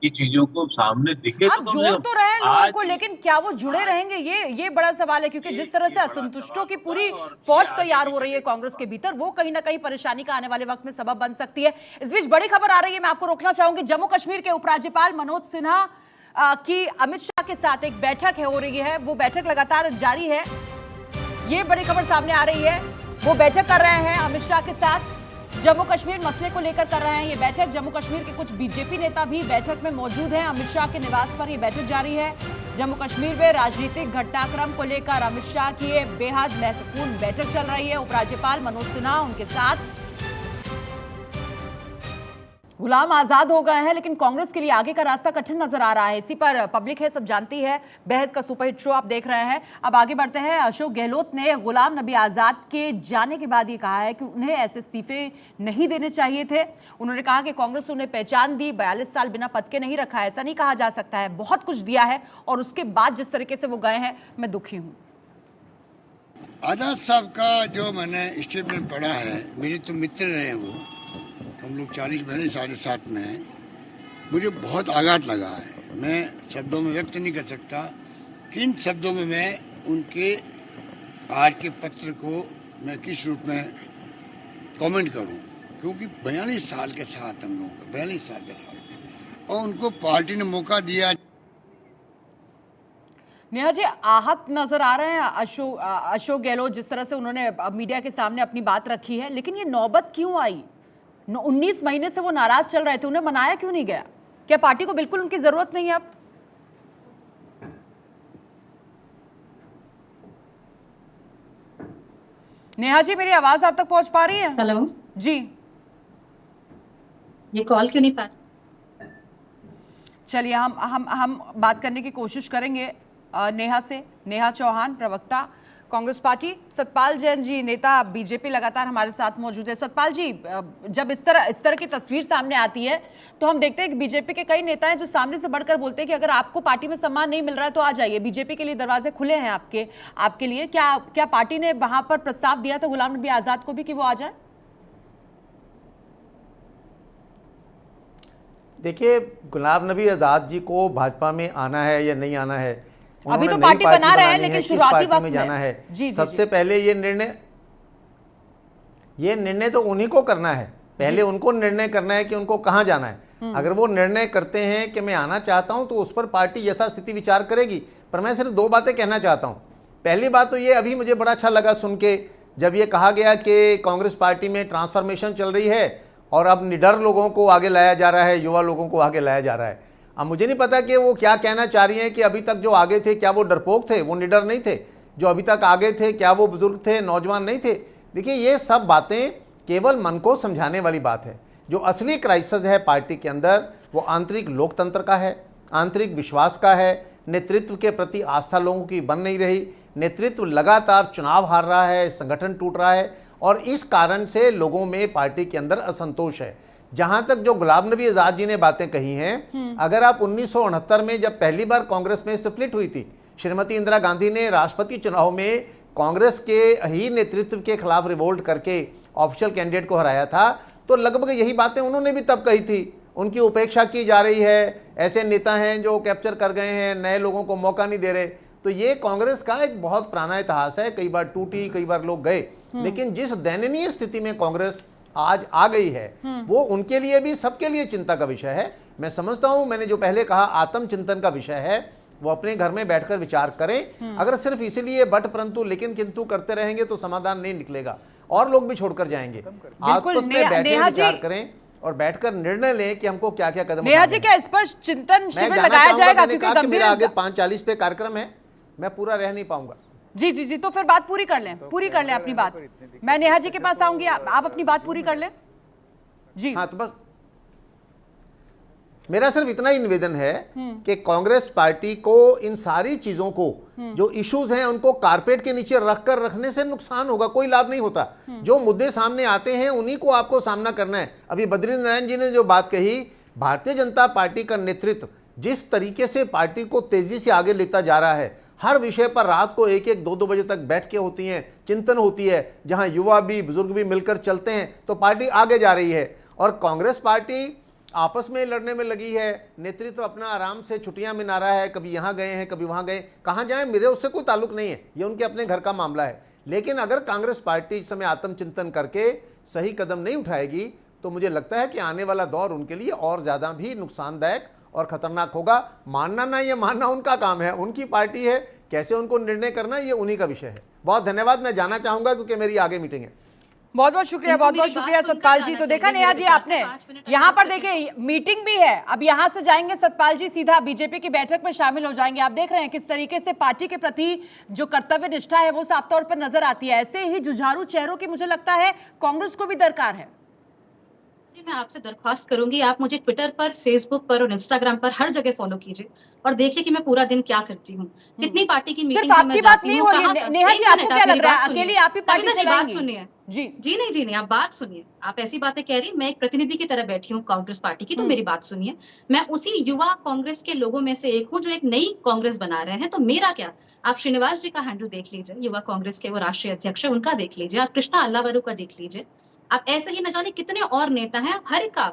कि चीजों को सामने दिखे। आप जोड़ तो रहे हैं लोगों को, लेकिन क्या वो जुड़े रहेंगे, ये बड़ा सवाल है। क्योंकि जिस तरह से असंतुष्टों की पूरी फौज तैयार हो रही है कांग्रेस के भीतर, वो कहीं ना कहीं परेशानी का आने वाले वक्त में सबब बन सकती है। इस बीच बड़ी खबर आ रही है, मैं आपको रोकना चाहूंगी। जम्मू कश्मीर के उपराज्यपाल मनोज सिन्हा की अमित शाह के साथ एक बैठक हो रही है, वो बैठक लगातार जारी है। ये बड़ी खबर सामने आ रही है, वो बैठक कर रहे हैं अमित शाह के साथ, जम्मू कश्मीर मसले को लेकर कर रहे हैं ये बैठक। जम्मू कश्मीर के कुछ बीजेपी नेता भी बैठक में मौजूद हैं। अमित शाह के निवास पर ये बैठक जारी है। जम्मू कश्मीर में राजनीतिक घटनाक्रम को लेकर अमित शाह की ये बेहद महत्वपूर्ण बैठक चल रही है। उपराज्यपाल मनोज सिन्हा उनके साथ। गुलाम आजाद हो गए हैं, लेकिन कांग्रेस के लिए आगे का रास्ता कठिन नजर आ रहा है। इसी पर पब्लिक है सब जानती है। बहस का सुपरहिट शो आप देख रहे हैं। अब आगे बढ़ते हैं। अशोक गहलोत ने गुलाम नबी आजाद के जाने के बाद ये कहा है कि उन्हें ऐसे इस्तीफे नहीं देने चाहिए थे। उन्होंने कहा कि कांग्रेस उन्हें पहचान दी, 42 साल बिना पद के नहीं रखा। ऐसा नहीं कहा जा सकता है, बहुत कुछ दिया है और उसके बाद जिस तरीके से वो गए हैं, मैं दुखी हूं। आजाद साहब का जो मैंने स्टेटमेंट पढ़ा है, मेरे तो मित्र रहे वो, हम लोग 40 महीने साढ़े साथ में हैं, मुझे बहुत आघात लगा है। मैं शब्दों में व्यक्त नहीं कर सकता किन शब्दों में मैं उनके आज के पत्र को मैं किस रूप में कमेंट करूं, क्योंकि 42 साल के साथ हम लोगों का 42 साल के साथ, और उनको पार्टी ने मौका दिया। नेहा जी, आहत नजर आ रहे हैं अशोक गहलोत, जिस तरह से उन्होंने मीडिया के सामने अपनी बात रखी है, लेकिन ये नौबत क्यों आई? 19 महीने से वो नाराज चल रहे थे, उन्हें मनाया क्यों नहीं गया? क्या पार्टी को बिल्कुल उनकी जरूरत नहीं है अब? नेहा जी, मेरी आवाज आप तक पहुंच पा रही है? हेलो जी, ये कॉल क्यों नहीं पा? चलिए हम बात करने की कोशिश करेंगे नेहा से। नेहा चौहान, प्रवक्ता कांग्रेस पार्टी। सतपाल जैन जी, नेता बीजेपी, लगातार हमारे साथ मौजूद है। सतपाल जी, जब इस तरह की तस्वीर सामने आती है तो हम देखते हैं कि बीजेपी के कई नेता हैं जो सामने से बढ़कर बोलते हैं कि अगर आपको पार्टी में सम्मान नहीं मिल रहा है तो आ जाइए, बीजेपी के लिए दरवाजे खुले हैं आपके लिए। क्या पार्टी ने वहां पर प्रस्ताव दिया था गुलाम नबी आजाद को भी कि वो आ जाए? देखिए, गुलाम नबी आज़ाद जी को भाजपा में आना है या नहीं आना है, अभी तो पार्टी बना रहे हैं, लेकिन शुरुआती वक्त में जाना है। जी, सबसे पहले ये निर्णय तो उन्हीं को करना है। पहले उनको निर्णय करना है कि उनको कहां जाना है। अगर वो निर्णय करते हैं कि मैं आना चाहता हूं तो उस पर पार्टी यथास्थिति विचार करेगी। पर मैं सिर्फ 2 बातें कहना चाहता हूं। पहली बात तो ये, अभी मुझे बड़ा अच्छा लगा सुन के जब ये कहा गया कि कांग्रेस पार्टी में ट्रांसफॉर्मेशन चल रही है और अब निडर लोगों को आगे लाया जा रहा है, युवा लोगों को आगे लाया जा रहा है। अब मुझे नहीं पता कि वो क्या कहना चाह रही हैं कि अभी तक जो आगे थे क्या वो डरपोक थे, वो निडर नहीं थे? जो अभी तक आगे थे क्या वो बुजुर्ग थे, नौजवान नहीं थे? देखिए, ये सब बातें केवल मन को समझाने वाली बात है। जो असली क्राइसिस है पार्टी के अंदर वो आंतरिक लोकतंत्र का है, आंतरिक विश्वास का है। नेतृत्व के प्रति आस्था लोगों की बन नहीं रही। नेतृत्व लगातार चुनाव हार रहा है, संगठन टूट रहा है और इस कारण से लोगों में पार्टी के अंदर असंतोष है। जहां तक जो गुलाम नबी आजाद जी ने बातें कही हैं, अगर आप 1969 में जब पहली बार कांग्रेस में स्प्लिट हुई थी, श्रीमती इंदिरा गांधी ने राष्ट्रपति चुनाव में कांग्रेस के ही नेतृत्व के खिलाफ रिवोल्ट करके ऑफिशियल कैंडिडेट को हराया था, तो लगभग यही बातें उन्होंने भी तब कही थी। उनकी उपेक्षा की जा रही है, ऐसे नेता हैं जो कैप्चर कर गए हैं, नए लोगों को मौका नहीं दे रहे। तो ये कांग्रेस का एक बहुत पुराना इतिहास है। कई बार टूटी, कई बार लोग गए, लेकिन जिस दयनीय स्थिति में कांग्रेस आज आ गई है वो उनके लिए भी, सबके लिए चिंता का विषय है। मैं समझता हूं, मैंने जो पहले कहा आत्मचिंतन का विषय है, वो अपने घर में बैठकर विचार करें। अगर सिर्फ इसीलिए बट परंतु लेकिन किंतु करते रहेंगे तो समाधान नहीं निकलेगा और लोग भी छोड़कर जाएंगे। आपस में बैठकर विचार करें और बैठकर निर्णय लें कि हमको क्या क्या कदम उठाने हैं। नेहा जी, क्या इस पर चिंतन शिविर लगाया जाएगा? क्योंकि मेरा आगे 5:40 पे कार्यक्रम है, मैं पूरा रह नहीं पाऊंगा। जी, तो फिर बात पूरी कर लें अपनी बात। मैं नेहा जी के पास आऊंगी, आप अपनी बात पूरी कर लें। जी हाँ, तो बस मेरा सिर्फ इतना ही निवेदन है कि कांग्रेस पार्टी को इन सारी चीजों को, जो इश्यूज हैं, उनको कारपेट के नीचे रखकर रखने से नुकसान होगा, कोई लाभ नहीं होता। जो मुद्दे सामने आते हैं उन्हीं को आपको सामना करना है। अभी बद्री नारायण जी ने जो बात कही, भारतीय जनता पार्टी का नेतृत्व जिस तरीके से पार्टी को तेजी से आगे लेता जा रहा है, हर विषय पर रात को 1-1, 2-2 बजे तक बैठ के होती हैं, चिंतन होती है, जहां युवा भी बुजुर्ग भी मिलकर चलते हैं तो पार्टी आगे जा रही है। और कांग्रेस पार्टी आपस में लड़ने में लगी है, नेतृत्व अपना आराम से छुट्टियां मना रहा है, कभी यहां गए हैं, कभी वहां गए। कहां जाएं, मेरे उससे कोई ताल्लुक नहीं है, ये उनके अपने घर का मामला है। लेकिन अगर कांग्रेस पार्टी इस समय आत्मचिंतन करके सही कदम नहीं उठाएगी तो मुझे लगता है कि आने वाला दौर उनके लिए और ज्यादा भी नुकसानदायक और खतरनाक होगा। मानना ना ये मानना उनका काम है, उनकी पार्टी है, कैसे उनको निर्णय करना ये उन्हीं का विषय है। बहुत धन्यवाद। मैं जाना चाहूंगा क्योंकि मेरी आगे मीटिंग है। बहुत बहुत शुक्रिया, उनको बहुत बहुत मेरी बात शुक्रिया सुनकर सतपाल जी। जाना तो देखा चाहिए। नेहा मेरे जी विचार से आपने 5 मिनट यहाँ पर अगर देखिए मीटिंग भी है, अब यहाँ से जाएंगे सतपाल जी सीधा बीजेपी की बैठक में शामिल हो जाएंगे। आप देख रहे हैं किस तरीके से पार्टी के प्रति जो कर्तव्य निष्ठा है वो साफ तौर पर नजर आती है। ऐसे ही जुझारू चेहरों की मुझे लगता है कांग्रेस को भी दरकार है। जी, मैं आपसे दरख्वास्त करूंगी, आप मुझे ट्विटर पर, फेसबुक पर और इंस्टाग्राम पर हर जगह फॉलो कीजिए और देखिए कि मैं पूरा दिन क्या करती हूँ, कितनी पार्टी की मीटिंग सिर्फ में मैं आपकी बात जाती नहीं हूँ, हो रही कहाँ है पर। नेहा एक जी, आपको मिनट, क्या आप लग मेरी रहा बात है सुनिए। अकेली आप ही पार्टी कविता जी, बात चलाएंगी? सुनिए। जी जी नहीं, जी नहीं, आप बात सुनिए। आप ऐसी बातें कह रही हैं, मैं एक प्रतिनिधि की तरह बैठी हूँ कांग्रेस पार्टी की, तो मेरी बात सुनिए। मैं उसी युवा कांग्रेस के लोगों में से एक हूँ जो एक नई कांग्रेस बना रहे हैं, तो मेरा क्या? आप श्रीनिवास जी का हैंडल देख लीजिए, युवा कांग्रेस के वो राष्ट्रीय अध्यक्ष है, उनका देख लीजिए। आप कृष्णा अल्लावरू का देख लीजिए। आप ऐसे ही न जाने कितने और नेता हैं, आप हर एक का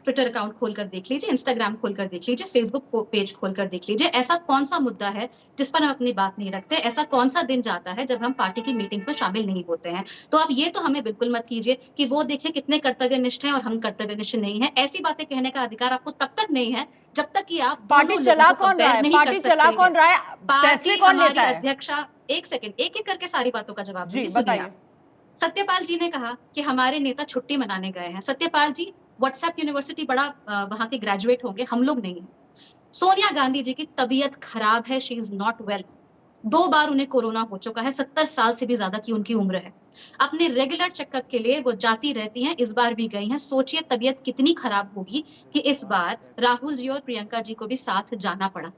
ट्विटर अकाउंट खोलकर देख लीजिए, इंस्टाग्राम खोलकर देख लीजिए, फेसबुक पेज खोलकर देख लीजिए। ऐसा कौन सा मुद्दा है जिस पर हम अपनी बात नहीं रखते? ऐसा कौन सा दिन जाता है जब हम पार्टी की मीटिंग्स में शामिल नहीं होते हैं? तो आप ये तो हमें बिल्कुल मत कीजिए कि वो देखिए कितने कर्तव्यनिष्ठ हैं और हम कर्तव्यनिष्ठ नहीं हैं। ऐसी बातें कहने का अधिकार आपको तब तक नहीं है जब तक कि आप पार्टी दोनों चला लोगों को कौन रहा कंपेयर है? नहीं कर पार्टी सकते चला कौन हैं। रहा है? फैसले पार्टी कौन हमारी लेता है? अध्यक्षा, एक सेकंड, एक-एक करके सारी बातों का जवाब जी दूंगी, सुनिए बताइए। आप। सत्यपाल जी ने कहा कि हमारे नेता छुट्टी मनाने गए हैं। सत्यपाल जी व्हाट्सएप यूनिवर्सिटी बड़ा वहां के ग्रेजुएट होंगे, हम लोग नहीं हैं। सोनिया गांधी जी की तबीयत खराब है, शी इज नॉट वेल। 2 बार उन्हें कोरोना हो चुका है, 70 साल से भी ज्यादा की उनकी उम्र है। अपने रेगुलर चेकअप के लिए वो जाती रहती हैं, इस बार भी गई हैं। सोचिए तबीयत कितनी खराब होगी कि इस बार राहुल जी और प्रियंका जी को भी साथ जाना पड़ा।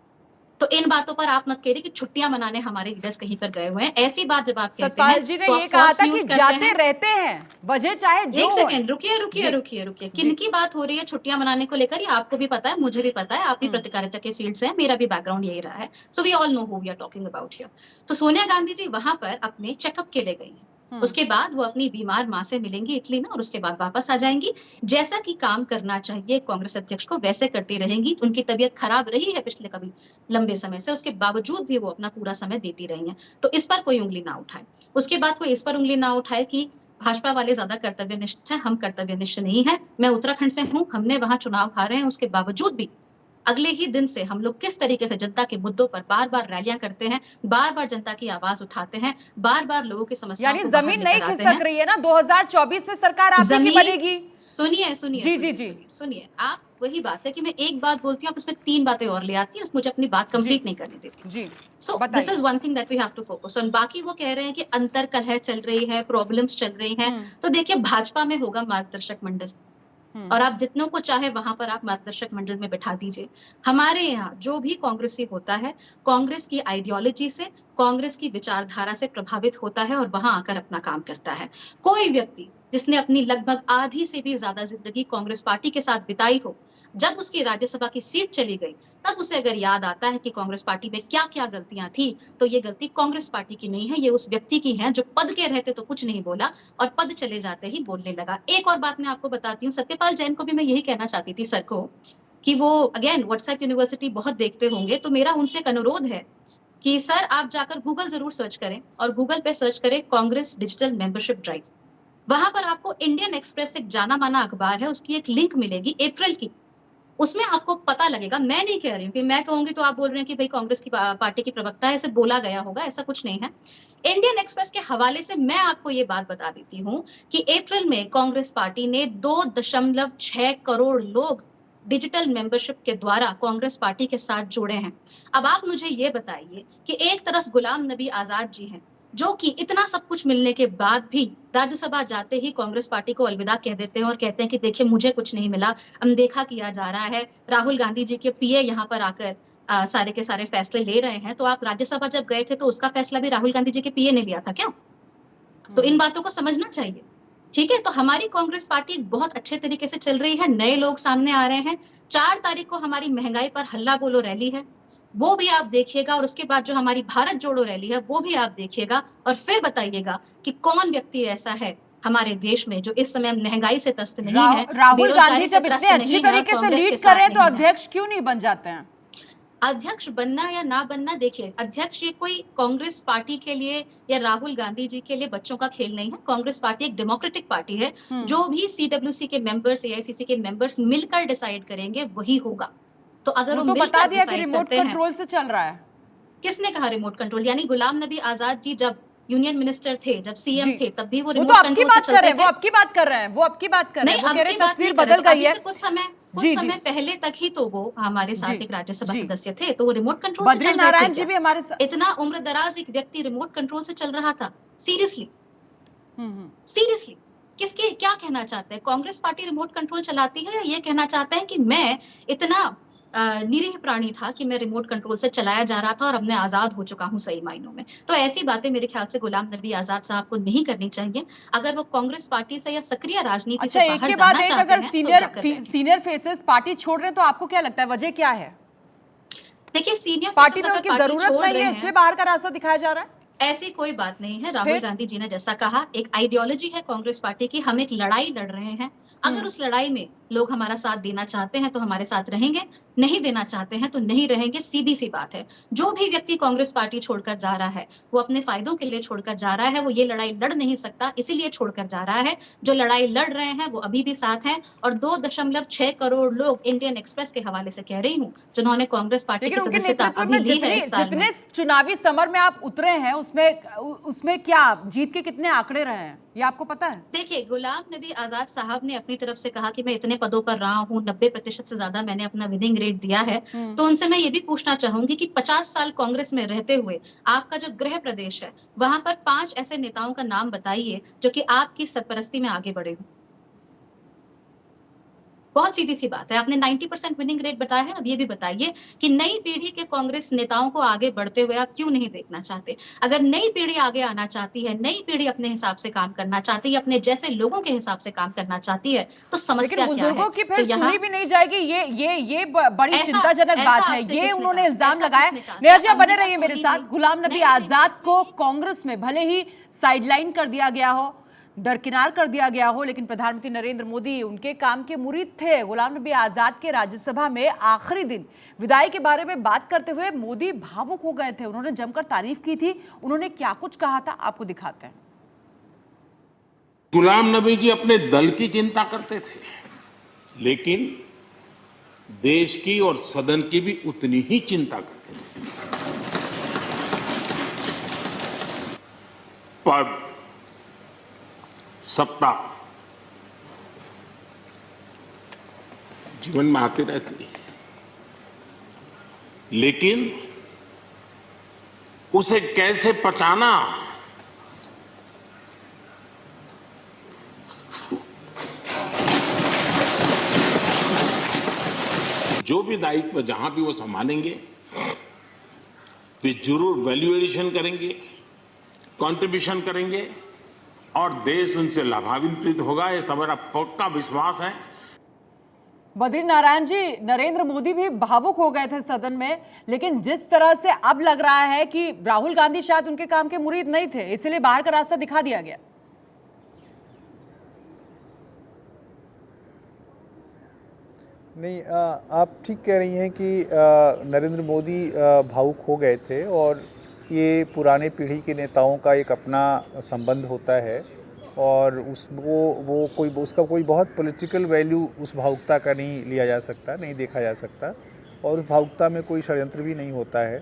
तो इन बातों पर आप मत कहिए कि छुट्टियां मनाने हमारे लीडर्स कहीं पर गए हुए हैं। ऐसी बात जब आप कहते सतपाल हैं जी ने तो ये आप कहा फॉल्स था कि न्यूज करते जाते हैं। रहते हैं, वजह चाहे जो एक हो। सेकंड, रुकिए रुकिए जी रुकिए रुकिए। जी किनकी बात हो रही है छुट्टियां मनाने को लेकर? ये आपको भी पता है, मुझे भी पता है, आप भी हम्म पत्रकारिता के फील्ड से हैं, मेरा भी बैकग्राउंड यही रहा है। So we all know who we are talking about here. तो सोनिया गांधी जी वहां पर अपने चेकअप के लिए गई हैं। उसके बाद वो अपनी बीमार माँ से मिलेंगी इटली में और उसके बाद वापस आ जाएंगी। जैसा कि काम करना चाहिए कांग्रेस अध्यक्ष को वैसे करती रहेंगी। उनकी तबीयत खराब रही है पिछले कभी लंबे समय से, उसके बावजूद भी वो अपना पूरा समय देती रही हैं। तो इस पर कोई उंगली ना उठाए। उसके बाद कोई इस पर उंगली ना उठाए कि भाजपा वाले ज्यादा कर्तव्यनिष्ठ हैं, हम कर्तव्यनिष्ठ नहीं हैं। मैं उत्तराखंड से हूँ, हमने वहां चुनाव हारे हैं, उसके बावजूद भी अगले ही दिन से हम लोग किस तरीके से जनता के मुद्दों पर बार-बार रैलियां करते हैं, बार-बार जनता की आवाज उठाते हैं, बार-बार लोगों की समस्याओं यानी को बाहर जमीन नहीं लेकर आते खिसक हैं। रही है ना? 2024 में सरकार आप ही की जमीन, बनेगी। सुनिए सुनिए जी सुनिए जी जी सुनिए सुनिए, आप वही बात है कि मैं एक बात बोलती हूँ, आप उसमें 3 बातें और ले आती हैं, मुझे अपनी बात जी कंप्लीट नहीं करने देती। जी सो दिस इज बताइए। One thing that we have to focus on. बाकी वो कह रहे हैं कि अंतर कलह चल रही है, प्रॉब्लम्स चल रही हैं। तो देखिए भाजपा में होगा मार्गदर्शक मंडल और आप जितनों को चाहे वहां पर आप मार्गदर्शक मंडल में बिठा दीजिए। हमारे यहाँ जो भी कांग्रेसी होता है, कांग्रेस की आइडियोलॉजी से, कांग्रेस की विचारधारा से प्रभावित होता है और वहां आकर अपना काम करता है। कोई व्यक्ति जिसने अपनी लगभग आधी से भी ज्यादा जिंदगी कांग्रेस पार्टी के साथ बिताई हो, जब उसकी राज्यसभा की सीट चली गई, तब उसे अगर याद आता है कि कांग्रेस पार्टी में क्या-क्या गलतियां थी, तो ये गलती कांग्रेस पार्टी की नहीं है, ये उस व्यक्ति की है जो पद के रहते तो कुछ नहीं बोला और पद चले जाते ही बोलने लगा। एक और बात मैं आपको बताती हूँ, सत्यपाल जैन को भी मैं यही कहना चाहती थी सर को कि वो अगेन व्हाट्सएप यूनिवर्सिटी बहुत देखते होंगे, तो मेरा उनसे एक अनुरोध है कि सर आप जाकर गूगल जरूर सर्च करें और गूगल पे सर्च करें कांग्रेस डिजिटल मेंबरशिप ड्राइव। वहां पर आपको इंडियन एक्सप्रेस एक जाना माना अखबार है, उसकी एक लिंक मिलेगी अप्रैल की। उसमें आपको पता लगेगा, मैं नहीं कह रही हूँ कि मैं कहूंगी तो आप बोल रहे हैं कि भाई कांग्रेस की पार्टी की प्रवक्ता है, ऐसे बोला गया होगा, ऐसा कुछ नहीं है। इंडियन एक्सप्रेस के हवाले से मैं आपको ये बात बता देती हूँ कि अप्रैल में कांग्रेस पार्टी ने 2.6 करोड़ लोग डिजिटल मेंबरशिप के द्वारा कांग्रेस पार्टी के साथ जुड़े हैं। अब आप मुझे ये बताइए कि एक तरफ गुलाम नबी आजाद जी हैं जो कि इतना सब कुछ मिलने के बाद भी राज्यसभा जाते ही कांग्रेस पार्टी को अलविदा कह देते हैं और कहते हैं कि देखिए मुझे कुछ नहीं मिला, अनदेखा किया जा रहा है, राहुल गांधी जी के पीए यहाँ पर आकर सारे के सारे फैसले ले रहे हैं। तो आप राज्यसभा जब गए थे तो उसका फैसला भी राहुल गांधी जी के पीए ने लिया था क्या? तो इन बातों को समझना चाहिए। ठीक है, तो हमारी कांग्रेस पार्टी बहुत अच्छे तरीके से चल रही है, नए लोग सामने आ रहे हैं। 4 तारीख को हमारी महंगाई पर हल्ला बोलो रैली है, वो भी आप देखिएगा और उसके बाद जो हमारी भारत जोड़ो रैली है वो भी आप देखिएगा और फिर बताइएगा कि कौन व्यक्ति ऐसा है हमारे देश में जो इस समय महंगाई से त्रस्त नहीं है, राहुल गांधी बेरोजगारी से जब त्रस्त इतने अच्छी नहीं है, तरीके से कांग्रेस के लीड साथ कर रहे हैं तो नहीं है। अध्यक्ष क्यों नहीं बन जाते हैं? अध्यक्ष बनना या ना बनना, देखिए अध्यक्ष ये कोई कांग्रेस पार्टी के लिए या राहुल गांधी जी के लिए बच्चों का खेल नहीं है। कांग्रेस पार्टी एक डेमोक्रेटिक पार्टी है, जो भी सीडब्ल्यूसी के मेंबर्स, एआईसीसी के मेंबर्स मिलकर डिसाइड करेंगे वही होगा। तो अगर वो वो तो बता मिलकर दिया कि डिसाइड रिमोट करते हैं, कंट्रोल से चल रहा है। किसने कहा रिमोट कंट्रोल? यानी गुलाम नबी आजाद जी जब यूनियन मिनिस्टर थे, जब सीएम जी। थे, तब भी वो वो तो रिमोट आपकी कंट्रोल बात से कर रहे चलते हैं, वो थे। आपकी बात कर रहे हैं, वो आपकी बात कर रहे नहीं, हैं, वो अब कह रहे की हैं बात तस्वीर नहीं कर रहे, बदल तो गई अभी है। से कुछ जी, समय जी। पहले तक ही तो वो हमारे साथ जी, एक राज्यसभा जी। सदस्य थे, तो वो रिमोट कंट्रोल से बद्री चल रहे थे नारायण जी क्या? भी हमारे साथ। इतना उम्रदराज एक व्यक्ति रिमोट कंट्रोल से चल रहा था? सीरियसली, हम्म। सीरियसली किसके क्या कहना चाहते हैं? कांग्रेस पार्टी रिमोट कंट्रोल चलाती है या ये कहना चाहते हैं कि मैं इतना निरीह प्राणी था कि मैं रिमोट कंट्रोल से चलाया जा रहा था और अब मैं आजाद हो चुका हूं सही मायनों में। तो ऐसी बातें मेरे ख्याल से गुलाम नबी आजाद साहब को नहीं करनी चाहिए। अगर वो कांग्रेस पार्टी से या सक्रिय राजनीति अच्छा, से एक बाहर के बाद जाना एक चाहते अगर हैं तो जाकर रहें। सीनियर फेसेस पार्टी छोड़ रहे हैं तो आपको क्या लगता है वजह क्या है? देखिए, सीनियर पार्टी फेसेस में अगर उनकी पार्टी जरूरत छोड़ नहीं रहे है हैं, इसलिए बाहर का रास्ता दिखाया जा रहा है? ऐसी कोई बात नहीं है। राहुल फिर? गांधी जी ने जैसा कहा, एक आइडियोलॉजी है कांग्रेस पार्टी की, हम एक लड़ाई लड़ रहे हैं। अगर उस लड़ाई में लोग हमारा साथ देना चाहते हैं तो हमारे साथ रहेंगे, नहीं देना चाहते हैं तो नहीं रहेंगे, सीधी सी बात है। जो भी व्यक्ति कांग्रेस पार्टी छोड़कर जा रहा है, वो अपने फायदों के लिए छोड़कर जा रहा है, वो ये लड़ाई लड़ नहीं सकता, इसीलिए छोड़कर जा रहा है। जो लड़ाई लड़ रहे हैं वो अभी भी साथ हैं, और 2.6 करोड़ लोग इंडियन एक्सप्रेस के हवाले से कह रही हूँ, जिन्होंने कांग्रेस पार्टी लेकिन की उनके सदस्यता नेतृत्व अभी में ली है इस साल में। जितने चुनावी समर में आप उतरे हैं उसमें क्या जीत के कितने आंकड़े रहे हैं ये आपको पता है? देखिए, गुलाम नबी आजाद साहब ने अपनी तरफ से कहा कि मैं इतने पदों पर रहा हूँ, 90% से ज्यादा मैंने अपना विनिंग रेट दिया है। तो उनसे मैं ये भी पूछना चाहूंगी कि 50 साल कांग्रेस में रहते हुए आपका जो गृह प्रदेश है, वहां पर 5 ऐसे नेताओं का नाम बताइए जो कि आपकी सरपरस्ती में आगे बढ़े हों। बहुत सीधी सी बात है। आपने 90% विनिंग रेट बताया है, अब ये भी बताइए कि नई पीढ़ी के कांग्रेस नेताओं को आगे बढ़ते हुए आप क्यों नहीं देखना चाहते? अगर नई पीढ़ी आगे आना चाहती है, नई पीढ़ी अपने हिसाब से काम करना चाहती है, अपने जैसे लोगों के हिसाब से काम करना चाहती है, तो लेकिन समस्या क्या है? बुजुर्गों की तो फिर यहाँ सुनी भी नहीं जाएगी, ये बड़ी ऐसा चिंताजनक ऐसा बात है। आपसे ये किसने उन्होंने कहा? इल्जाम ऐसा लगाया। किसने कहा? नेहा जी, क्या आप बने अमृता रहिए मेरे सोनी साथ। जी? गुलाम नबी नहीं, नहीं, आजाद किसने को कांग्रेस में भले ही साइडलाइन कर दिया गया हो, दरकिनार कर दिया गया हो, लेकिन प्रधानमंत्री नरेंद्र मोदी उनके काम के मुरीद थे। गुलाम नबी आजाद के राज्यसभा में आखिरी दिन विदाई के बारे में बात करते हुए मोदी भावुक हो गए थे। उन्होंने जमकर तारीफ की थी। उन्होंने क्या कुछ कहा था आपको दिखाते हैं। गुलाम नबी जी अपने दल की चिंता करते थे, लेकिन देश की और सदन की भी उतनी ही चिंता करते थे। पद, सत्ता जीवन में आती रहती है, लेकिन उसे कैसे पचाना, जो भी दायित्व जहां भी वो संभालेंगे, वे जरूर वैल्यू एडिशन करेंगे, कंट्रीब्यूशन करेंगे और देश उनसे लाभान्वित होगा, ये हमारा पक्का विश्वास है। बद्री नारायण जी, नरेंद्र मोदी भी भावुक हो गए थे सदन में, लेकिन जिस तरह से अब लग रहा है कि राहुल गांधी शायद उनके काम के मुरीद नहीं थे, इसलिए बाहर का रास्ता दिखा दिया गया। नहीं, आप ठीक कह रही हैं कि नरेंद्र मोदी भावुक हो गए थे, और ये पुराने पीढ़ी के नेताओं का एक अपना संबंध होता है, और वो कोई उसका कोई बहुत पॉलिटिकल वैल्यू उस भावुकता का नहीं लिया जा सकता, नहीं देखा जा सकता, और उस भावुकता में कोई षड्यंत्र भी नहीं होता है।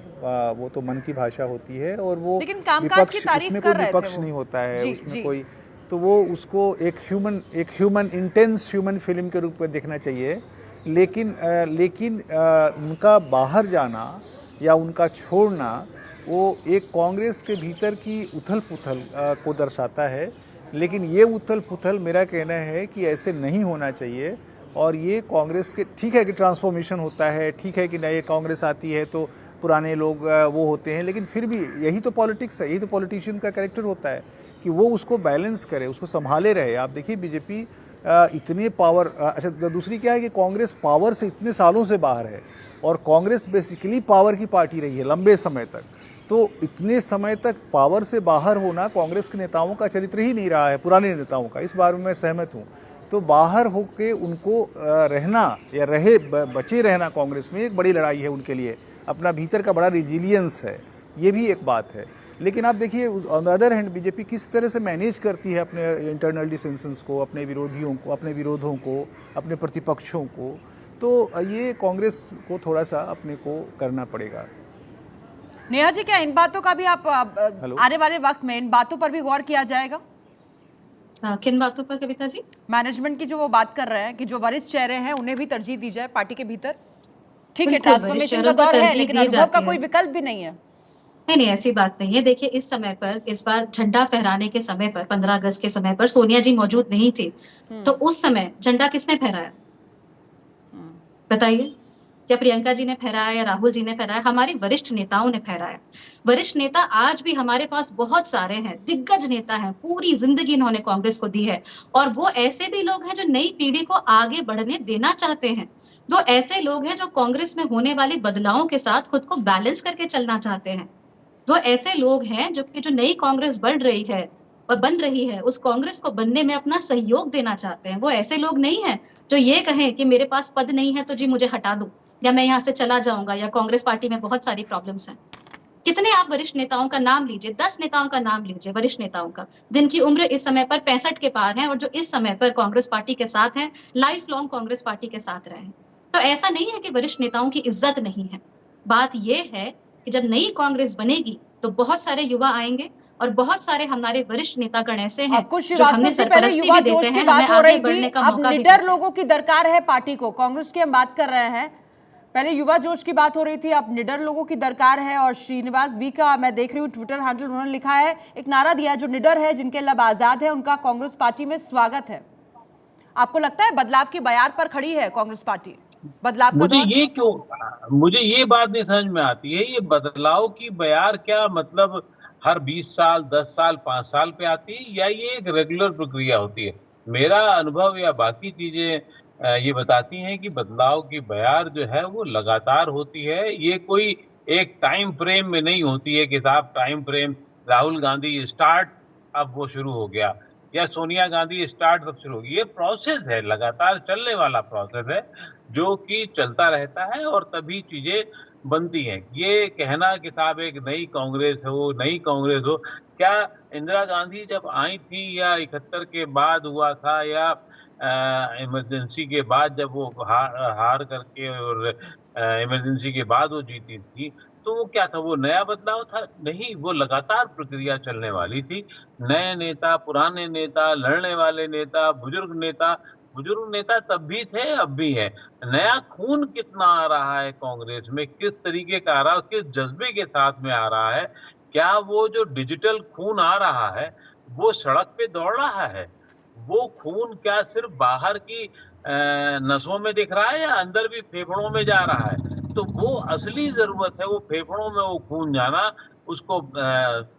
वो तो मन की भाषा होती है, और वो लेकिन कामकाज की तारीफ उसमें कर कोई रहे थे विपक्ष वो। नहीं होता है, जी, उसमें जी। कोई, तो वो उसको एक ह्यूमन इंटेंस ह्यूमन फिल्म के रूप में देखना चाहिए। लेकिन उनका बाहर जाना या उनका छोड़ना वो एक कांग्रेस के भीतर की उथल पुथल को दर्शाता है। लेकिन ये उथल पुथल, मेरा कहना है कि ऐसे नहीं होना चाहिए, और ये कांग्रेस के, ठीक है कि ट्रांसफॉर्मेशन होता है, ठीक है कि नए कांग्रेस आती है तो पुराने लोग वो होते हैं, लेकिन फिर भी यही तो पॉलिटिक्स है, यही तो पॉलिटिशियन का कैरेक्टर होता है कि वो उसको बैलेंस करे, उसको संभाले रहे। आप देखिए बीजेपी इतने पावर, अच्छा दूसरी क्या है कि कांग्रेस पावर से इतने सालों से बाहर है, और कांग्रेस बेसिकली पावर की पार्टी रही है लंबे समय तक। तो इतने समय तक पावर से बाहर होना कांग्रेस के नेताओं का चरित्र ही नहीं रहा है, पुराने नेताओं का, इस बारे में मैं सहमत हूँ। तो बाहर होके उनको रहना या बचे रहना कांग्रेस में एक बड़ी लड़ाई है उनके लिए, अपना भीतर का बड़ा रिजिलियंस है, ये भी एक बात है। लेकिन आप देखिए on the other hand BJP किस तरह से मैनेज करती है अपने इंटरनल डिसेंशंस को, अपने विरोधियों को, अपने विरोधों को, अपने प्रतिपक्षों को। तो ये कांग्रेस को थोड़ा सा अपने को करना पड़ेगा। नेहा जी, क्या इन बातों का भी आप आने वाले वक्त में इन बातों पर भी गौर किया जाएगा? किन बातों पर कविता जी? मैनेजमेंट की जो वो बात कर रहे हैं कि जो वरिष्ठ चेहरे हैं उन्हें भी तरजीह दी जाए पार्टी के भीतर। ठीक है, बिल्कुल, वरिष्ठ ट्रांसफॉर्मेशन का चेहरों को दौर है, तरजीह लेकिन दी अनुभव का जाती कोई है। विकल्प भी नहीं है। नहीं नहीं, ऐसी बात नहीं है। देखिए, इस समय पर, इस बार झंडा फहराने के समय पर, 15 अगस्त के समय पर सोनिया जी मौजूद नहीं थी, तो उस समय झंडा किसने फहराया? बताइए। क्या प्रियंका जी ने फहराया या राहुल जी ने फहराया? हमारे वरिष्ठ नेताओं ने फहराया। वरिष्ठ नेता आज भी हमारे पास बहुत सारे हैं, दिग्गज नेता हैं, पूरी जिंदगी इन्होंने कांग्रेस को दी है, और वो ऐसे भी लोग हैं जो नई पीढ़ी को आगे बढ़ने देना चाहते हैं। जो ऐसे लोग हैं जो कांग्रेस में होने वाले बदलावों के साथ खुद को बैलेंस करके चलना चाहते हैं। जो ऐसे लोग हैं जो नई कांग्रेस बढ़ रही है और बन रही है, उस कांग्रेस को बनने में अपना सहयोग देना चाहते हैं। वो ऐसे लोग नहीं हैं जो ये कहें कि मेरे पास पद नहीं है तो जी मुझे हटा दो, या मैं यहाँ से चला जाऊंगा, या कांग्रेस पार्टी में बहुत सारी प्रॉब्लम्स हैं। कितने आप वरिष्ठ नेताओं का नाम लीजिए, 10 नेताओं का नाम लीजिए, वरिष्ठ नेताओं का, जिनकी उम्र इस समय पर 65 के पार है और जो इस समय पर कांग्रेस पार्टी के साथ हैं, लाइफ लॉन्ग कांग्रेस पार्टी के साथ रहे हैं। तो ऐसा नहीं है कि वरिष्ठ नेताओं की इज्जत नहीं है। बात यह है कि जब नई कांग्रेस बनेगी तो बहुत सारे युवा आएंगे और बहुत सारे हमारे वरिष्ठ नेतागण ऐसे हैं कुछ जो हमें श्रीवास्तव से पहले सरपरस्ती युवा भी जोश देते की हैं, बात हमें हो आगे रही थी, बढ़ने का अब मौका भी निडर देते हैं। लोगों की दरकार है पार्टी को। कांग्रेस की हम बात कर रहे हैं, पहले युवा जोश की बात हो रही थी, अब निडर लोगों की दरकार है। और श्रीनिवास बी का मैं देख रही हूँ ट्विटर हैंडल, उन्होंने लिखा है, एक नारा दिया, जो निडर है, जिनके लब आजाद है, उनका कांग्रेस पार्टी में स्वागत है। आपको लगता है बदलाव की बयार पर खड़ी है कांग्रेस पार्टी? बदलाव का दौर? मुझे ये बात नहीं समझ में आती है, ये बदलाव की बयार क्या मतलब हर 20 साल, 10 साल, 5 साल पे आती है, या ये एक रेगुलर प्रक्रिया होती है? मेरा अनुभव या बाकी चीजें ये बताती हैं कि बदलाव की बयार जो है वो लगातार होती है। ये कोई एक टाइम फ्रेम में नहीं होती है कि साहब time frame Rahul Gandhi start, अब वो शुरू हो गया, या सोनिया गांधी स्टार्ट तब शुरू होगी। ये प्रोसेस है, लगातार चलने वाला प्रोसेस है, जो कि चलता रहता है और तभी चीजें बनती हैं। ये कहना कि साहब एक नई कांग्रेस हो, नई कांग्रेस हो, क्या इंदिरा गांधी जब आई थी, या 71 के बाद हुआ था, या इमरजेंसी के बाद जब वो हार करके और इमरजेंसी के बाद वो जीती थी, तो वो क्या था? वो नया बदलाव था? नहीं, वो लगातार प्रक्रिया चलने वाली थी। नए नेता, पुराने नेता, लड़ने वाले नेता, बुजुर्ग नेता तब भी थे, अब भी है। नया खून कितना आ रहा है कांग्रेस में, किस तरीके का आ रहा है, किस जज्बे के साथ में आ रहा है? क्या वो जो डिजिटल खून आ रहा है वो सड़क पे दौड़ रहा है? वो खून क्या सिर्फ बाहर की नसों में दिख रहा है, या अंदर भी फेफड़ों में जा रहा है? तो वो असली जरूरत है, वो फेफड़ों में वो खून जाना, उसको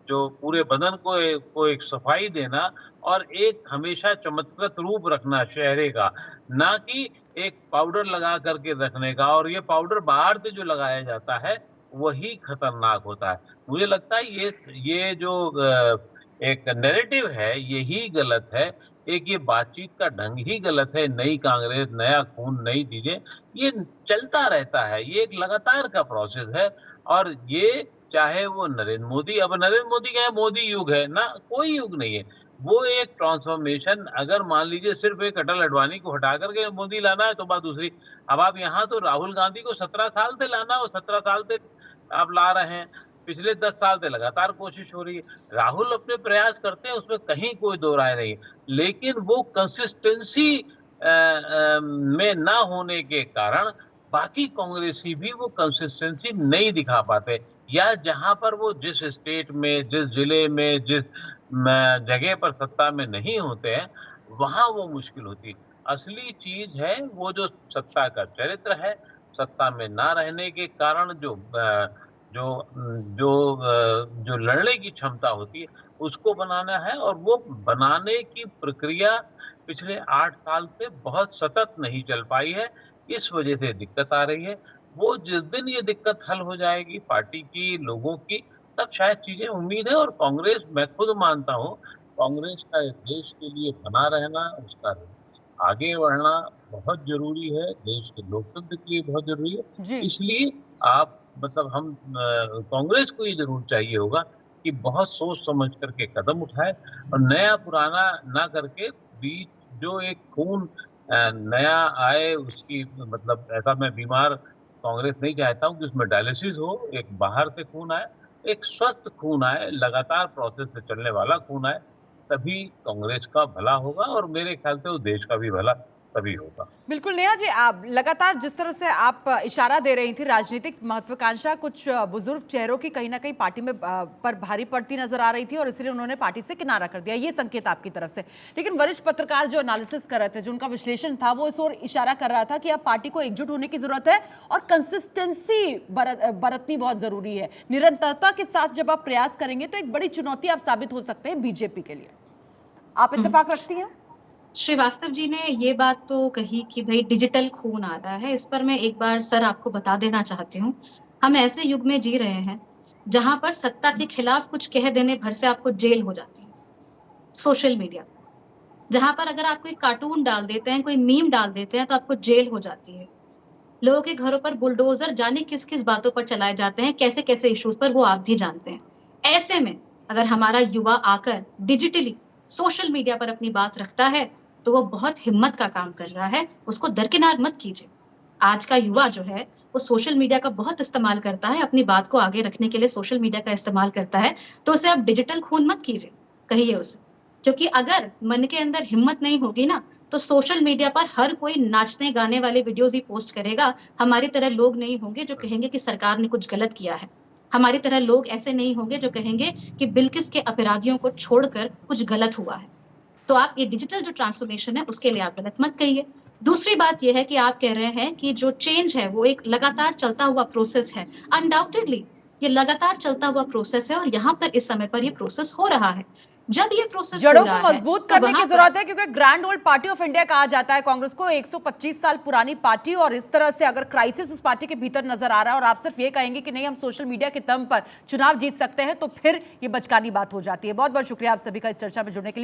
जो पूरे बदन को एक सफाई देना, और एक हमेशा चमत्कृत रूप रखना चेहरे का, ना कि एक पाउडर लगा करके रखने का। और ये पाउडर बाहर से जो लगाया जाता है वही खतरनाक होता है। मुझे लगता है ये जो एक नैरेटिव है यही गलत है, एक ये बातचीत का ढंग ही गलत है। नई कांग्रेस, नया खून, नई चीजें, ये चलता रहता है, ये एक लगातार का प्रोसेस है। और ये चाहे वो नरेंद्र मोदी, अब नरेंद्र मोदी का मोदी युग है ना, कोई युग नहीं है। वो एक ट्रांसफॉर्मेशन, अगर मान लीजिए सिर्फ एक अटल अडवाणी को हटा करके मोदी लाना है तो बात दूसरी। अब आप यहाँ तो राहुल गांधी को 17 साल से लाना, और 17 साल से आप ला रहे हैं, पिछले 10 साल से लगातार कोशिश हो रही है। राहुल अपने प्रयास करते हैं, उसमें कहीं कोई दो राय नहीं, लेकिन वो कंसिस्टेंसी में ना होने के कारण बाकी कांग्रेसी भी वो कंसिस्टेंसी नहीं दिखा पाते, या जहां पर वो जिस स्टेट में, जिस जिले में, जिस जगह पर सत्ता में नहीं होते हैं, वहां वो मुश्किल होती है। असली चीज है वो जो सत्ता का चरित्र है, सत्ता में ना रहने के कारण जो जो जो लड़ने की क्षमता होती है उसको बनाना है। और वो बनाने की प्रक्रिया पिछले 8 साल से बहुत सतत नहीं चल पाई है, इस वजह से दिक्कत आ रही है। वो जिस दिन ये दिक्कत हल हो जाएगी पार्टी की, लोगों की, तब शायद चीजें, उम्मीद है। और कांग्रेस, मैं खुद मानता हूँ, कांग्रेस का इस देश के लिए बना रहना, उसका आगे बढ़ना बहुत जरूरी है, देश के लोकतंत्र के लिए बहुत जरूरी है। इसलिए आप मतलब हम कांग्रेस को ये जरूर चाहिए होगा कि बहुत सोच समझ करके कदम उठाए, और नया पुराना ना करके बीच जो एक खून नया आए, उसकी मतलब ऐसा मैं बीमार कांग्रेस नहीं चाहता हूँ कि उसमें डायलिसिस हो, एक बाहर से खून आए, एक स्वस्थ खून आए, लगातार प्रोसेस से चलने वाला खून आए, तभी कांग्रेस का भला होगा और मेरे ख्याल से वो देश का भी भला तभी होगा। बिल्कुल नेहा जी, आप लगातार जिस तरह से आप इशारा दे रही थी, राजनीतिक महत्वाकांक्षा कुछ बुजुर्ग चेहरों की कहीं ना कहीं पार्टी में पर भारी पड़ती नजर आ रही थी और इसलिए उन्होंने पार्टी से किनारा कर दिया, ये संकेत आपकी तरफ से। लेकिन वरिष्ठ पत्रकार जो एनालिसिस कर रहे थे, जो उनका विश्लेषण था, वो इस ओर इशारा कर रहा था कि अब पार्टी को एकजुट होने की जरूरत है और कंसिस्टेंसी बरतनी बहुत जरूरी है। निरंतरता के साथ जब आप प्रयास करेंगे तो एक बड़ी चुनौती आप साबित हो सकते हैं बीजेपी के लिए। आप इत्तेफाक रखती हैं? श्रीवास्तव जी ने ये बात तो कही कि भाई डिजिटल खून आ रहा है। इस पर मैं एक बार सर आपको बता देना चाहती हूँ, हम ऐसे युग में जी रहे हैं जहां पर सत्ता के खिलाफ कुछ कह देने भर से आपको जेल हो जाती है। सोशल मीडिया जहां पर अगर आप कोई कार्टून डाल देते हैं, कोई मीम डाल देते हैं तो आपको जेल हो जाती है। लोगों के घरों पर बुलडोजर जाने किस किस बातों पर चलाए जाते हैं, कैसे कैसे इश्यूज पर, वो आप भी जानते हैं। ऐसे में अगर हमारा युवा आकर डिजिटली सोशल मीडिया पर अपनी बात रखता है तो वो बहुत हिम्मत का काम कर रहा है, उसको दरकिनार मत कीजिए। आज का युवा जो है वो सोशल मीडिया का बहुत इस्तेमाल करता है, अपनी बात को आगे रखने के लिए सोशल मीडिया का इस्तेमाल करता है, तो उसे आप डिजिटल खून मत कीजिए, कहिए उसे। क्योंकि अगर मन के अंदर हिम्मत नहीं होगी ना, तो सोशल मीडिया पर हर कोई नाचने गाने वाले वीडियोस ही पोस्ट करेगा। हमारी तरह लोग नहीं होंगे जो कहेंगे कि सरकार ने कुछ गलत किया है। हमारी तरह लोग ऐसे नहीं होंगे जो कहेंगे कि बिल्किस के अपराधियों को छोड़कर कुछ गलत हुआ है। तो आप ये डिजिटल जो ट्रांसफॉर्मेशन है उसके लिए आप गलत मत कहिए। दूसरी बात ये है कि आप कह रहे हैं कि जो चेंज है वो एक लगातार चलता हुआ प्रोसेस है। अनडाउटेडली ये लगातार चलता हुआ प्रोसेस है और यहाँ पर इस समय पर ये प्रोसेस हो रहा है। जब ये प्रोसेस जड़ों को मजबूत करने की जरूरत है, क्योंकि grand old party of India कहा जाता है कांग्रेस को, 125 साल पुरानी पार्टी, और इस तरह से अगर क्राइसिस उस पार्टी के भीतर नजर आ रहा है और आप सिर्फ ये कहेंगे कि नहीं हम सोशल मीडिया के दम पर चुनाव जीत सकते हैं, तो फिर ये बचकानी बात हो जाती है। बहुत बहुत शुक्रिया आप सभी का इस चर्चा में जुड़ने के लिए।